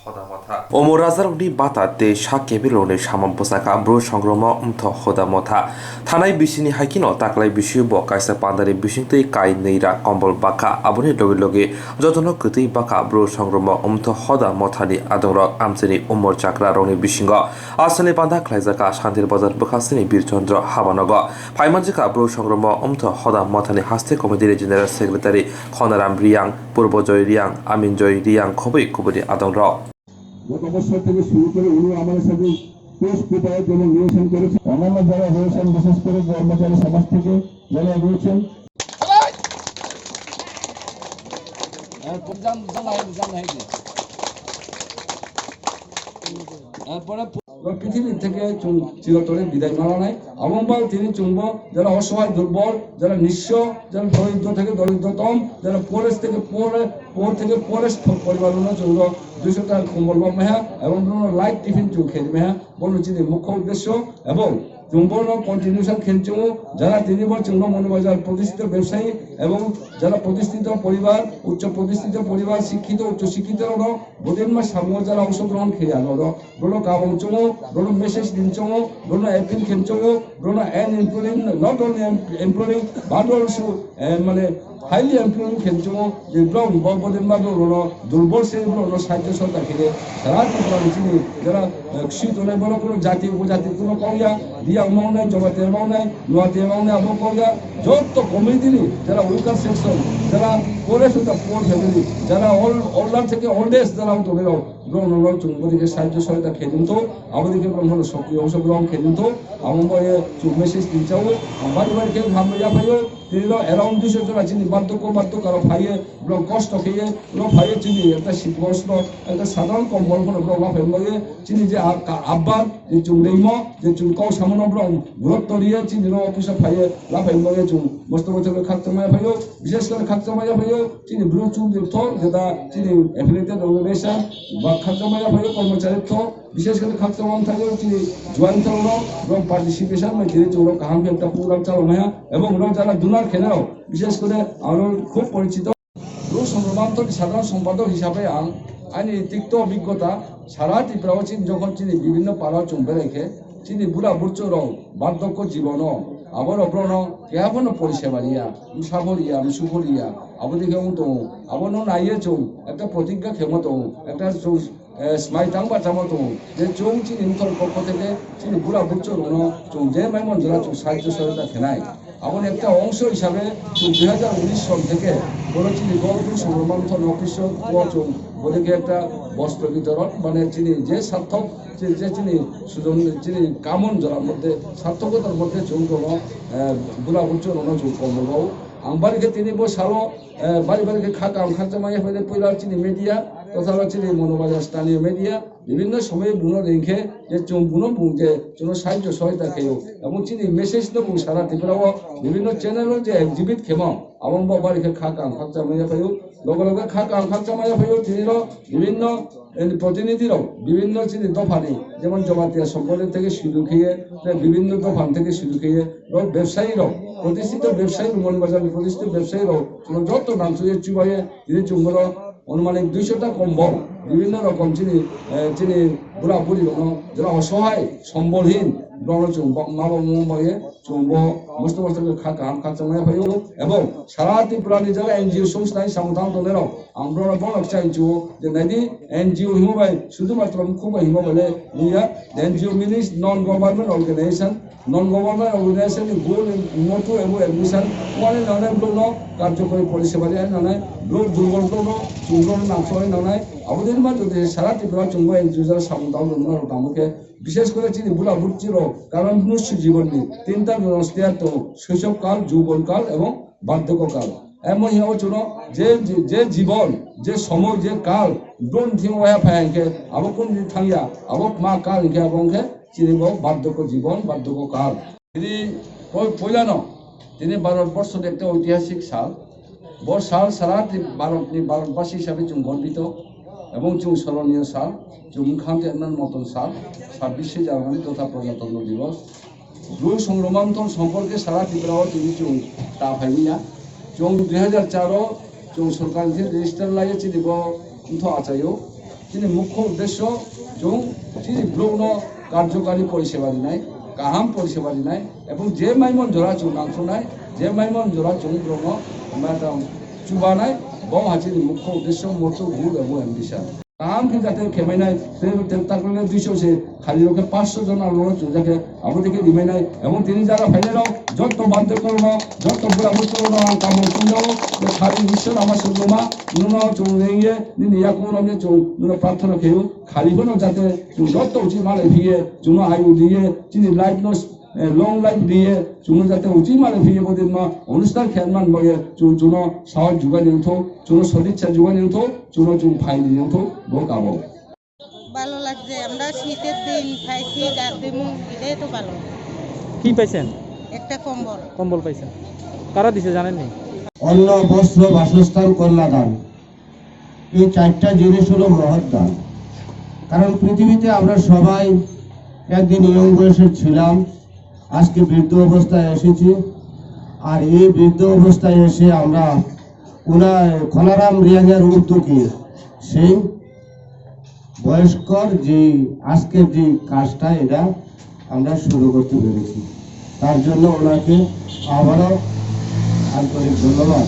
Hodamata Omor Razan Rogni Bata de Shakebirone Shama Bosaka Bro Songroma Hodamata Tanai Bishini Hakino Taklai Bishubo Kaisa Pandari Bishinte Kai Neira Kombol Baka Abone Logi Jotono Kuti Baka Bro Songroma Hodamotani Adoro Amseni Omor Chakra Roni Bishingo Asale Panda Klaizaka Shantir Bazar Bukasini Birchandra Habanogo Paimanjika Bro Songroma Hodamotani Haste Committee General Secretary Honoram Riang পূর্বজয় Reang আমিনজয় Reang খুবই খুবই আদর গত বছর থেকে শুরু করে উনি আমাদের সাথে কোর্স পেপারের জন্য নিয়োজন করেছেন অন্যান্য যারা রয়েছেন বিশেষ করে কর্মচারী সমাজ থেকে যারা রয়েছেন পৃথিবী থেকে চিরতরে বিদায় মানা নাই আমম্বাল তিনি চুম্ব যারা অসহায় দুর্বল যারা নিঃস্ব যারা দরিদ্র থেকে দরিদ্রতম যারা পোরেস থেকে পোর থেকে পোরেস্ট পরিবার চুম্ব 200 টাকা কম্বল মেহা এবং লাইট টিফিন চু খেয়ে মেহা বলুন চিনি মুখ্য উদ্দেশ্য এবং চুম্বন কন্টিনিউশন খেলচুম যারা তিনি চুম্ব মনোবাজার প্রতিষ্ঠিত ব্যবসায়ী এবং যারা প্রতিষ্ঠিত পরিবার উচ্চ প্রতিষ্ঠিত পরিবার শিক্ষিত উচ্চ শিক্ষিত বোধেনমা সামূহ যারা অংশগ্রহণ খেয়ে আলো ব্রোনো কাবং চুমো ব্রোনো মেসেজ দিন চুমো ব্রোনো অ্যাপিল খেলচুমো ব্রোনো an employing not only employing but also মানে হাইলি এমপ্লয়িং খেলচুমো যে ব্রোন বোধেনমা ব্রোনো দুর্বল শ্রেণী ব্রোনো সাহিত্য সরকার খেলে সারা ত্রিপুরা চিনি যারা শীত অনেক বড় কোনো জাতি উপজাতি কোনো করিয়া দিয়া মাওনায় জমাতে মাওনায় নোয়াতে মাওনায় আবো করিয়া যত কমিউনিটি যারা উইকার সেকশন যারা পোরেস উইথ পোর ফ্যামিলি যারা অলদার থেকে ওল্ডেস্ট যারা তোলেও ব্রহ্মণ চুম্বদিকে সাহায্য সহায়তা খেদিন তো আমাদেরকে ব্রহ্মণ সক্রিয় অংশগ্রহণ খেদিন তো আমার চুপ মেসেজ দিনচাও বাড়ি বাড়িকে ভাবলিয়া পাইও তিনি অ্যারাউন্ড 200 জন চিনি বার্ধক্য কারো ভাইয়ে ব্রহ্ম কষ্ট খেয়ে ভাইয়ে চিনি একটা শীতবস্ত্র একটা সাধারণ কম্বল করে ব্রহ্ম ফেলবে চিনি যে আব্বার যে চুম রেইম যে চুম কও সামনে ব্রহ্ম গুরুত্ব দিয়ে চিনি অফিসে ভাইয়ে লাফেলবে চুম মস্ত মস্ত খাকচমায়া ভাইও বিশেষ করে খাকচমায়া ভাইও চিনি ব্রু চুম দিত যেটা চিনি এফিলিয়েটেড অর্গানাইজেশন বা খাকচমায়া ভাইও কর্মচারীত্ব বিশেষ করে খাকচমান থাকে চিনি জয়েন চালানো এবং পার্টিসিপেশন ধীরে চৌর কাহাম একটা প্রোগ্রাম চালানো এবং যারা ডোনার খেলেও বিশেষ করে আমার খুব পরিচিত সংগ্রামান্তর সাধারণ সম্পাদক হিসাবে আইনি তিক্ত অভিজ্ঞতা সারা ত্রিপুরা চিনি যখন চিনি বিভিন্ন পাড়া চুম্বে রেখে চিনি বুড়া বুড়চোর বার্ধক্য জীবন আবার অপ্রণ কেবন পরিষেবারিয়া সাবরিয়া সুফরিয়া আবদিকে তো আবার নাইয়ে চৌ একটা প্রতিজ্ঞা ক্ষমত একটা স্মাইটাং বাচ্চামত যে চৌ চিনি নূতন পক্ষ থেকে চিনি বুড়া বুড়চোর চৌ যে মাইমন জেলা চৌ সাহায্য সহায়তা খেনায় এমন একটা অংশ হিসাবে 2019 সাল থেকে বড় চিনি গৌরপুর সংগ্রামান্তন অফিস বলেকে একটা বস্ত্র বিতরণ মানে চিনি যে সার্থক যে চিনি সুজন চিনি কামন জলার মধ্যে সার্থকতার মধ্যে চৌকম বুড়া বুড়চোর চৌকম আংবাড়িকে তিনি বসালো বাড়ি বাড়িকে খাকচামাইয়া ফেলে পয়লা চিনি মিডিয়া তথা চিনি মনোবাজার স্থানীয় মিডিয়া বিভিন্ন সময়ে বুনো রেখে যে বুনো যে চুনো সাহায্য সহায়তা খেয়েও এবং চিনি মেসেজ তো সারা ত্রিপুরাও বিভিন্ন চ্যানেলও যে এক্সিবিট খেমাও আমার বাড়িকে খাকচামাইয়া ফেলেও লগে লগে খাকচামাইয়া ফেলেও তিনি বিভিন্ন প্রতিনিধিরাও বিভিন্ন চিনি দফানি যেমন জমাতিয়া সম্পদের থেকে শুরু খেয়ে বিভিন্ন দফান থেকে শুরু খেয়ে ব্যবসায়ীরাও প্রতিষ্ঠিত ব্যবসায়ী মনবাজার প্রতিষ্ঠিত ব্যবসায়ীরাও যত নাম চুবাইয়ে তিনি চুম্বর অনুমানিক 200 টা কম্বল বিভিন্ন রকম চিনি বুড়া বুড়ি যারা অসহায় সম্বলহীন ব্রহ্মচুম্বে চুম্ব মস্ত মস্ত খাকচামাইয়া হয়ে এবং সারা ত্রিপুরানি যারা এনজিও সংস্থায় সংগঠন দলের আমরা বড় চাইছু যে নাইদি এনজিও হিমবাই শুধুমাত্র খুব হিমবাইলে নিয়া এনজিও মিনিস non government organisation non government organisation গোল উন্নত এবং এডমিশন মানে নানায় ব্লগ কার্যকরী পরিষেবা দিয়ে নানায় ব্লগ দুর্বল ব্লগ চুঙ্গল নাংসয় নানায় আমাদের মা যদি সারা ত্রিপুরা চুঙ্গ এনজিওর সামুদাম আমাকে বিশেষ করে চিনি বুড়া বুড়ছির কারণ মনুষ্য জীবনী তিনটা ব্যবস্থা তো শৈশবকাল যৌবনকাল এবং বার্ধক্যকাল এমন হচ্ছিল যে জীবন যে সময় যে কাল ডোন থিং ওয়া ফায়াকে আবো কোন থাঙ্গিয়া আবো মা কাল ইনকে আবংকে চিনিব বার্ধক্য জীবন বার্ধক্যকাল তিনি পয়লানো তিনি ভারতবর্ষের একটা ঐতিহাসিক সাল বড় সাল সারা ভারতবাসী হিসাবে চুম গর্বিত এবং চুম স্মরণীয় সাল চুম খান্তের মতন সাল 26শে জানুয়ারি তথা প্রজাতন্ত্র দিবস দুই সংগ্রামান্তর সম্পর্কে সারা ত্রিপুরাও তিনি চুম তা ভাইমিয়া চুম 2004 চুম সরকার রেজিস্টার লাগে চিনিব আচার্য তিনি মুখ্য উদ্দেশ্য চুম চিনি ব্লগ্ন কার্যকারী পরিষেবা দিনাই কাহাম পরিষেবা দিনাই এবং যে মাইমন জোড়া চুম নাংশ নাই যে মাইমন জোড়া চুম ব্লগ্ন চুবানাই বং হাচিনি মুখ্য উদ্দেশ্য মতো ভুল এবং অ্যাম্বিশন কাহাম কি যাতে খেমাই তারপরে 200 সে খালি লোকে 500 জন আলো যাকে আমাদেরকে দিবে নাই এবং তিনি যারা ফাইনাল যত বাধ্য করবো যত বুড়া বুঝতে কাম যাবো খালি ঈশ্বর আমার সুন্দরমা নুন চুন নিয়ে ইয়াকুন আমি চুন প্রার্থনা খেয়েও খালি কোনো যাতে যত উচিত মালে ভিয়ে চুনো আয়ু দিয়ে চিনি লাইফ লং লাইফ দিয়ে চুনো যাতে উচিত মালে ভিয়ে বোধের মা অনুষ্ঠান খেলমান বয়ে চুনো সাহস যোগাই নিউথো চুনো সদিচ্ছা যোগাই নিউথো চুনো চুন ফাইনি নিউথো বউ কাবো ভালো লাগছে আমরা শীতের দিন খাইছি গাছে মুখ এটাই তো ভালো কি পাইছেন একটা কম্বল কম্বল পাইছেন কারা দিছে জানেন নি অন্ন বস্ত্র বাসস্থান কন্যাদান এই চারটা জিনিস হলো মহৎ দান কারণ পৃথিবীতে আমরা সবাই একদিন ইয়ং বয়সের ছিলাম আজকে বৃদ্ধ অবস্থায় এসেছি আর এই বৃদ্ধ অবস্থায় এসে আমরা খনারাম রিয়াঙ্গের উদ্যোগে সেই বয়স্কর যে আজকের যে কাজটা এটা আমরা শুরু করতে পেরেছি তার জন্য ওনাকে আবারও আন্তরিক ধন্যবাদ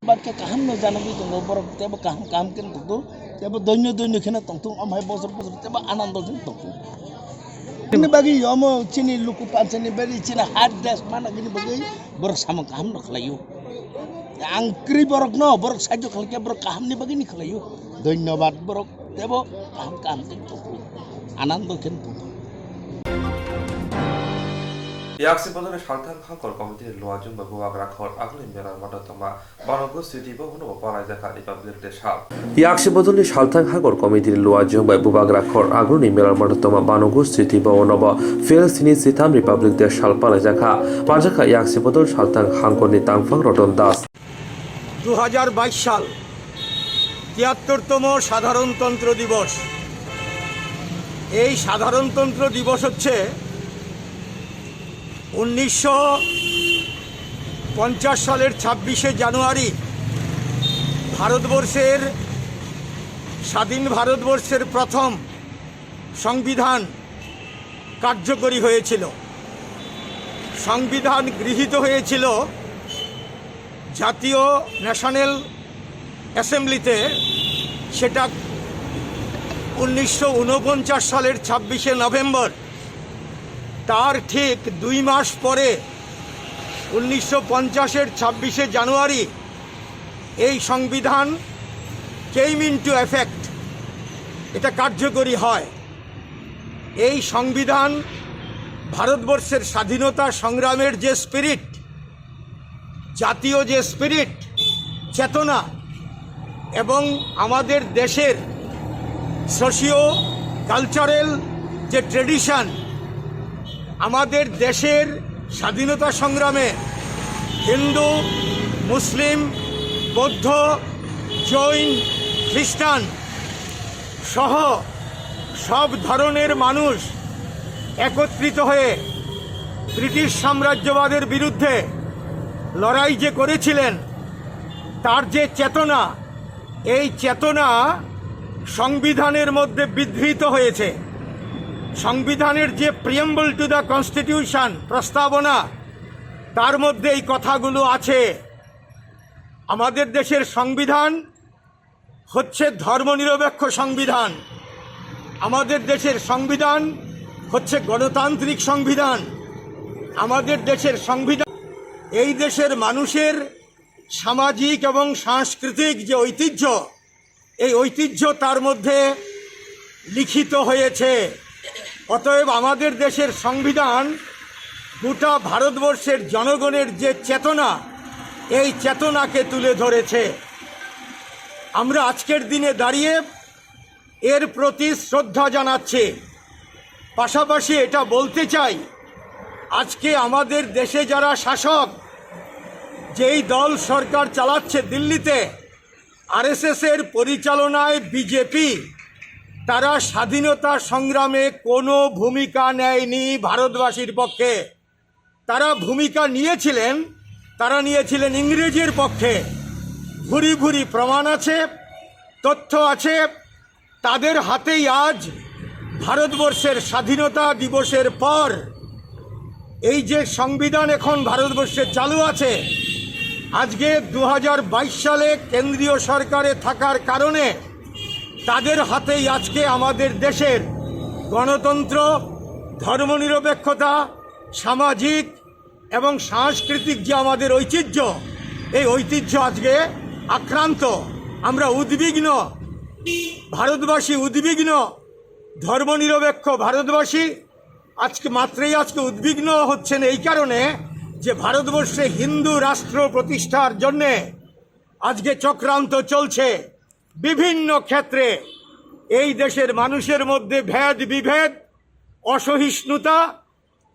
बातके कहम न जानबी दङ बरक तेब कहम काम केन दङ तेब दैन्य खेना तंतु अमाय बसर तेब आनन्द जों दङ नि बागी यम चिनि लुकु पाचनि बेरि चिना हार्ड देश माना गिनि बागी बरक साम कहम न खलायो आं क्रि बरक न बरक साजो खलके बरक कहम नि बागी नि खलायो धन्यवाद बरक तेब कहम काम केन दङ आनन्द केन दङ ইয়াকসি বদলে সালথান খাঙ্কর কমিটির লোয়াজুং বা বুয়াগরা খর আগলি মেরার মাডতমা বানগো স্মৃতি বহুন পারাই দেখা রিপাবলিক ডে সাল ইয়াকসি বদলে সালথান খাঙ্কর কমিটির লোয়াজুং বা বুয়াগরা খর আগলি মেরার মাডতমা বানগো স্মৃতি বহুন ফেল সিনি সিতাম রিপাবলিক ডে সাল পালাই দেখা পাজাকা ইয়াকসি বদল সালথান খাঙ্করনি তাংফাং রতন দাস 2022 সাল 73তম সাধারণতন্ত্র দিবস এই সাধারণতন্ত্র দিবস হচ্ছে 1950 সালের 26শে জানুয়ারি ভারতবর্ষের স্বাধীন ভারতবর্ষের প্রথম সংবিধান কার্যকরী হয়েছিল সংবিধান গৃহীত হয়েছিল জাতীয় ন্যাশনাল অ্যাসেম্বলিতে সেটা 1949 সালের 26শে নভেম্বর তার ঠিক 2 মাস পরে 1950-এর 26শে জানুয়ারি এই সংবিধান কেম ইনটু এফেক্ট এটা কার্যকরী হয় এই সংবিধান ভারতবর্ষের স্বাধীনতা সংগ্রামের যে স্পিরিট জাতীয় যে স্পিরিট চেতনা এবং আমাদের দেশের সোশিও কালচারাল যে ট্রেডিশন আমাদের দেশের স্বাধীনতা সংগ্রামে হিন্দু মুসলিম বৌদ্ধ জৈন খ্রিস্টান সহ সব ধরনের মানুষ একত্রিত হয়ে ব্রিটিশ সাম্রাজ্যবাদের বিরুদ্ধে লড়াই যে করেছিলেন তার যে চেতনা এই চেতনা সংবিধানের মধ্যে বিধৃত হয়েছে সংবিধানের যে প্রিয়াম্বল টু দ্য কনস্টিটিউশন প্রস্তাবনা তার মধ্যে এই কথাগুলো আছে আমাদের দেশের সংবিধান হচ্ছে ধর্মনিরপেক্ষ সংবিধান আমাদের দেশের সংবিধান হচ্ছে গণতান্ত্রিক সংবিধান আমাদের দেশের সংবিধান এই দেশের মানুষের সামাজিক এবং সাংস্কৃতিক যে ঐতিহ্য, এই ঐতিহ্য তার মধ্যে লিখিত হয়েছে। অতএব আমাদের দেশের সংবিধান গোটা ভারতবর্ষের জনগণের যে চেতনা, এই চেতনাকে তুলে ধরেছে। আমরা আজকের দিনে দাঁড়িয়ে এর প্রতি শ্রদ্ধা জানাচ্ছি। পাশাপাশি এটা বলতে চাই, আজকে আমাদের দেশে যারা শাসক, যেই দল সরকার চালাচ্ছে দিল্লিতে, আরএসএসের পরিচালনায় বিজেপি, তারা স্বাধীনতা সংগ্রামে কোনো ভূমিকা নেয়নি ভারতবাসীর পক্ষে। তারা ভূমিকা নিয়েছিলেন, তারা নিয়েছিলেন ইংরেজের পক্ষে। ভুরি ভুরি প্রমাণ আছে, তথ্য আছে। তাদের হাতেই আজ ভারতবর্ষের স্বাধীনতা দিবসের পর এই যে সংবিধান এখন ভারতবর্ষে চালু আছে, আজকে 2022 সালে কেন্দ্রীয় সরকারে থাকার কারণে তাদের হাতেই আজকে আমাদের দেশের গণতন্ত্র, ধর্মনিরপেক্ষতা, সামাজিক এবং সাংস্কৃতিক যে আমাদের ঐতিহ্য, এই ঐতিহ্য আজকে আক্রান্ত। আমরা উদ্বিগ্ন, ভারতবাসী উদ্বিগ্ন, ধর্মনিরপেক্ষ ভারতবাসী আজকে উদ্বিগ্ন হচ্ছেন এই কারণে যে ভারতবর্ষে হিন্দু রাষ্ট্র প্রতিষ্ঠার জন্যে আজকে চক্রান্ত চলছে। বিভিন্ন ক্ষেত্রে এই দেশের মানুষের মধ্যে ভেদ বিভেদ, অসহিষ্ণুতা,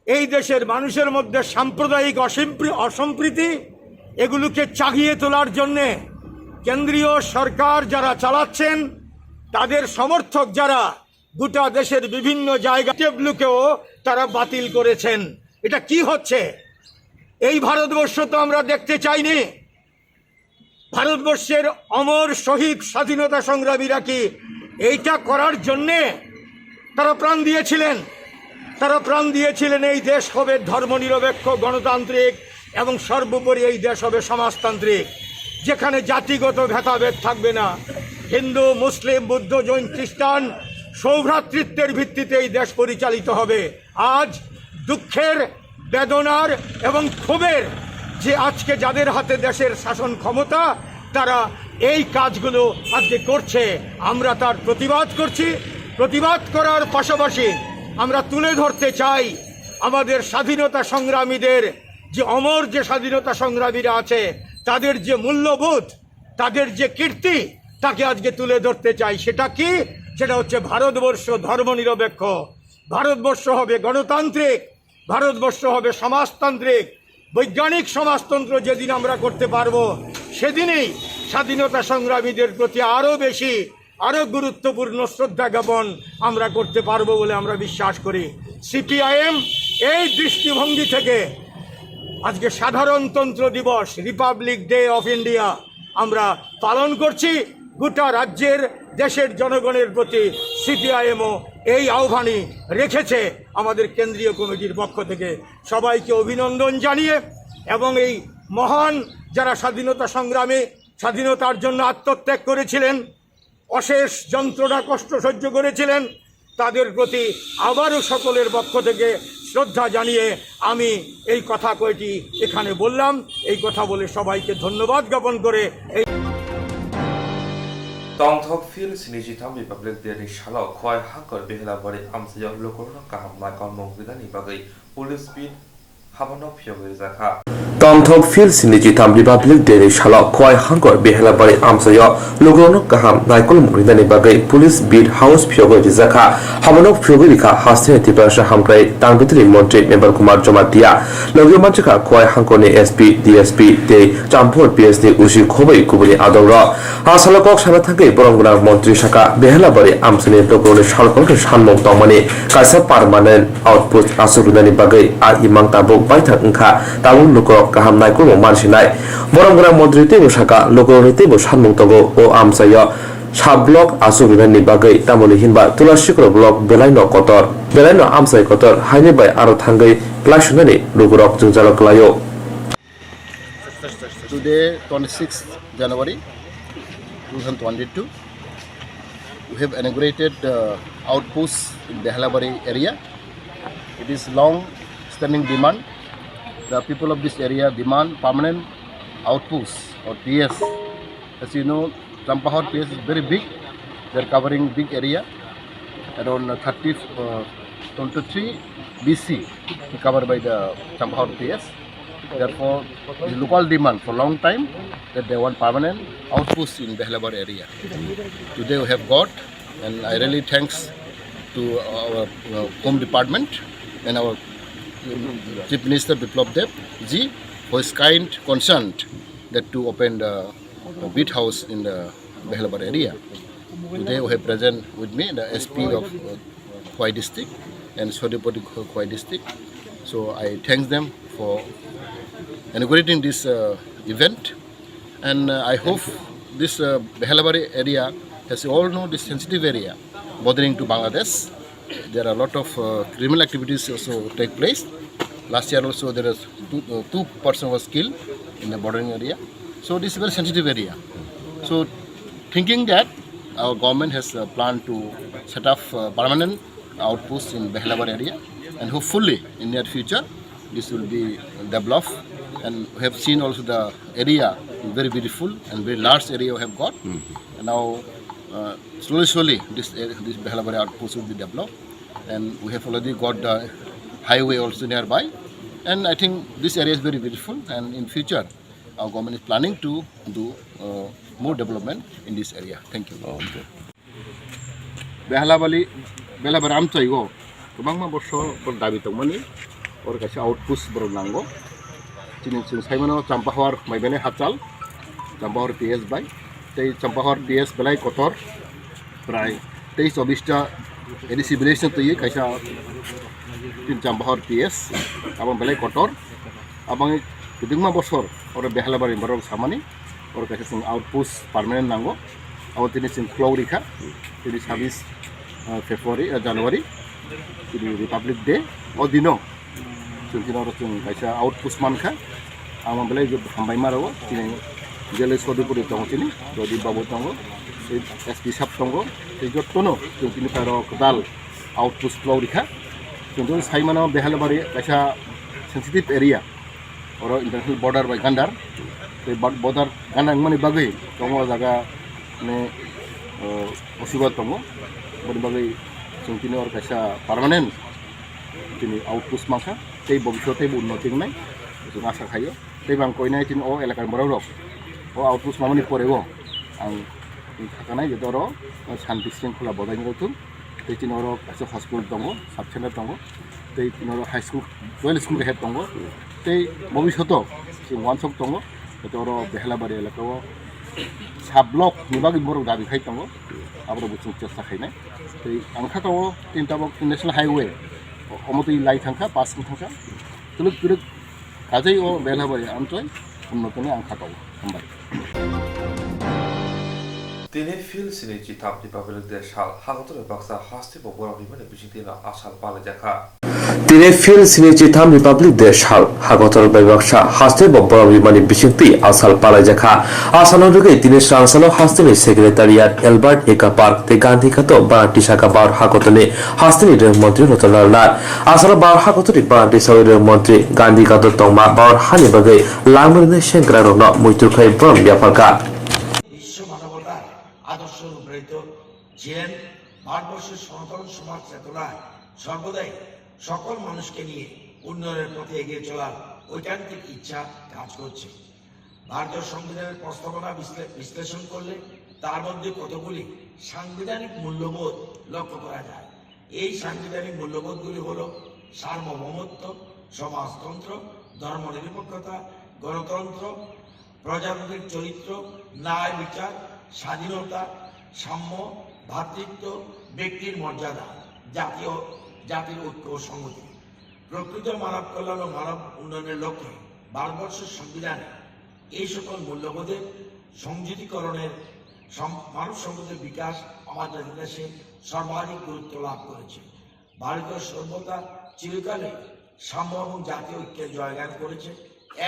এই দেশের মানুষের মধ্যে সাম্প্রদায়িক অসম্প্রীতি, এগুলোকে চাগিয়ে তোলার জন্যে কেন্দ্রীয় সরকার যারা চালাচ্ছেন, তাদের সমর্থক যারা গোটা দেশের বিভিন্ন জায়গাগুলোকেও তারা বাতিল করেছেন। এটা কি হচ্ছে? এই ভারতবর্ষ তো আমরা দেখতে চাইনি। ভারতবর্ষের অমর শহীদ স্বাধীনতা সংগ্রামীরা কি এইটা করার জন্যে তারা প্রাণ দিয়েছিলেন? তারা প্রাণ দিয়েছিলেন এই দেশ হবে ধর্মনিরপেক্ষ, গণতান্ত্রিক এবং সর্বোপরি এই দেশ হবে সমাজতান্ত্রিক, যেখানে জাতিগত ভেদাভেদ থাকবে না। হিন্দু, মুসলিম, বৌদ্ধ, জৈন, খ্রিস্টান সৌভ্রাতৃত্বের ভিত্তিতে এই দেশ পরিচালিত হবে। আজ দুঃখের, বেদনার এবং ক্ষোভের যে আজকে যাদের হাতে দেশের শাসন ক্ষমতা, তারা এই কাজগুলো আজকে করছে। আমরা তার প্রতিবাদ করছি। প্রতিবাদ করার পাশাপাশি আমরা তুলে ধরতে চাই আমাদের স্বাধীনতা সংগ্রামীদের যে অমর যে স্বাধীনতা সংগ্রামীরা আছে, তাদের যে মূল্যবোধ, তাদের যে কীর্তি, তাকে আজকে তুলে ধরতে চাই। সেটা কি? সেটা হচ্ছে ভারতবর্ষ ধর্মনিরপেক্ষ, ভারতবর্ষ হবে গণতান্ত্রিক, ভারতবর্ষ হবে সমাজতান্ত্রিক। বৈজ্ঞানিক সমাজতন্ত্র যেদিন আমরা করতে পারবো, সেদিনই স্বাধীনতা সংগ্রামীদের প্রতি আরও বেশি, আরও গুরুত্বপূর্ণ শ্রদ্ধা জ্ঞাপন আমরা করতে পারবো বলে আমরা বিশ্বাস করি। সিপিআইএম এই দৃষ্টিভঙ্গি থেকে আজকে সাধারণতন্ত্র দিবস, রিপাবলিক ডে অফ ইন্ডিয়া আমরা পালন করছি। গোটা রাজ্যের দেশের জনগণের প্রতি সিপিআইএমও এই আহ্বানই রেখেছে আমাদের কেন্দ্রীয় কমিটির পক্ষ থেকে। সবাইকে অভিনন্দন জানিয়ে এবং এই মহান যারা স্বাধীনতা সংগ্রামে স্বাধীনতার জন্য আত্মত্যাগ করেছিলেন, অশেষ যন্ত্রণা কষ্ট সহ্য করেছিলেন, তাদের প্রতি আবারও সকলের পক্ষ থেকে শ্রদ্ধা জানিয়ে আমি এই কথা কয়টি এখানে বললাম। এই কথা বলে সবাইকে ধন্যবাদ জ্ঞাপন করে এই Tongthok Phil Sinijitam Republic Day Shala Khoi Hankor Behela Bari Amsayo Lokorno Kaham Laikon Mongvidani Bagai Police Beat Habanok Pyoge Zaka Tongthok Phil Sinijitam Republic Day Shala Khoi Hankor Behela Bari Amsayo Lokorno Kaham Laikon Mongvidani Bagai Police Beat House Pyoge Zaka Habanok Pyoge Rika Hasne Tipasha Hamkai Tangbitri Montre Member Kumar Jomatia Logyo Machaka Khoi Hankone SP DSP Day Champur PSD Ushi Khobai Kubuli Adora Hasalokok Sanathake Boronguna Montri Shaka Behelabari Amsani Tokone Shalkon Shanmong Tomani Kaisa Permanent Outpost Asurunani Bagai Imang Tabuk Baita Nka Tabung Loko Kaham Naikumo Manshinai Boronguna Montri Tebo Shaka Lokoroni Tebo Shanmong Togo O Amsayo Shablok Asurunani Bagai Tamoni Hinba Tulashikro Blok Belaino Kotor Belaino Amsai Kotor Haine by Arothangai Klashunani Lugurok Junjalaklayo Today 26th January 2022, we have inaugurated outposts in Behalabari area. It is long-standing demand the people of this area demand permanent outposts or PS. As you know, Champahar PS is very big. They are covering big area, around 23 BC covered by the Champahar PS. Therefore, the local demand for a long time that they want permanent outposts in Behlabar area. Today we have got, and I really thanks to our Home Department and our Chief Minister Biplab Dev Ji for his kind consent that to open the beat house in the Behlabar area. Today we have present with me the SP of Khwai district and Sodipoti Khwai district. So I thank them for inaugurating this event, and I hope this Behlabar area, as you all know, this sensitive area bordering to Bangladesh. There are a lot of criminal activities also take place. Last year also there was two persons was killed in the bordering area. So this is a very sensitive area. So thinking that our government has planned to set up permanent outposts in Behlabar area, and hopefully in near future this will be developed. And we have seen also the area very beautiful and very large area we have got. And now slowly this Behlabar outpost will be developed, and we have already got the highway also nearby. And I think this area is very beautiful, and in future our government is planning to do more development in this area. Thank you. Behlabar amchaigo gobangma borso bor dabi tongmani or kaisa outpost bor nango. Chini saimano Champahar maibene hachal Champahar PS by tei Champahar PS belai kotor prai 23-24 edisi bilation tei kaisa tin Champahar PS abang belai kotor abang kedungma bosor or Behlabar imbarong samani or kaisa sing outpost permanent nango awal tini sing flow rikha tini 26 February January tini Republic Day o dino tini oro sing kaisa outpost manka amang belai jo hambai maro tini jele Sodipuri tongo tini Jodi Babu tongo SP Sap tongo tei jottono tini taro kedal outpost flow rikha tini saimano Behlabar kaisa sensitive area or international border by Gandar tei border Gandar mani bagai tongo jaga ne osiba tongo bani bagai tini or kaisa permanent tini outpost mangka tei bobishote unnoti nai jung asa khayo tei bang koinai tini o elakar borok o outpost mamani porego ang thakanai jedoro shanti shringkhola bodai ngotun tei tini oro kaisa hospital tongo sub center tongo tei tini oro high school joint school head tongo tei bobishoto sing wansok tongo tei oro Behlabar elakao sablok nibagi borok dabi khai tongo abro buchung chesta khainai tei angkha kao tinta bok national highway omotui lai thangkha pass thangkha tuluk tuluk kajai o Behlabar amchoi unnotoni angkha kao hambai Tine fil sini chitap di Republic de Shal hagotor baksa hasti bo borok ni mane bisingtina asal pala jakha Tine fil sini chitap Republic de Shal hagotor baksa hasti bo borok ni mane bisingti asal pala jakha asano ruge tine Swrangchati hasti ni secretariat Albert Eka Park te Gandhi kato Baranti Shaka bar hagotone hasti ni mantri rotolar asano bar hagotri Baranti sawir mantri Gandhi kato tongma bar hani bagai lamrne shenkra rona muitur khai brom yaparka আদর্শ রূপায়িত gen ভারতবর্ষের সনাতন সমাজ চেতনায় সর্বদাই সকল মানুষকে নিয়ে উন্নয়নের পথে এগিয়ে চলার ঐকান্তিক ইচ্ছা কাজ করছে। ভারতীয় সংবিধানের প্রস্তাবনা বিশ্লেষণ করলে তার মধ্যে কতগুলি সাংবিধানিক মূল্যবোধ লক্ষ্য করা যায়। এই সাংবিধানিক মূল্যবোধগুলি হলো সার্বভৌমত্ব, সমাজতন্ত্র, ধর্মনিরপেক্ষতা, গণতন্ত্র, প্রজাতন্ত্রের চরিত্র, ন্যায় বিচার, স্বাধীনতা, সাম্য, ভ্রাতৃত্ব, ব্যক্তির মর্যাদা, জাতির ঐক্য ও সংহতি। প্রকৃত মানব কল্যাণ ও মানব উন্নয়নের লক্ষ্যে ভারতবর্ষের সংবিধানে এই সকল মূল্যবোধের সংযোজিতকরণের মানব সম্পদের বিকাশ আমাদের দেশে সর্বাধিক গুরুত্ব লাভ করেছে। ভারতীয় সভ্যতা চিরকালে সাম্য এবং জাতীয় ঐক্যের জয়গান করেছে।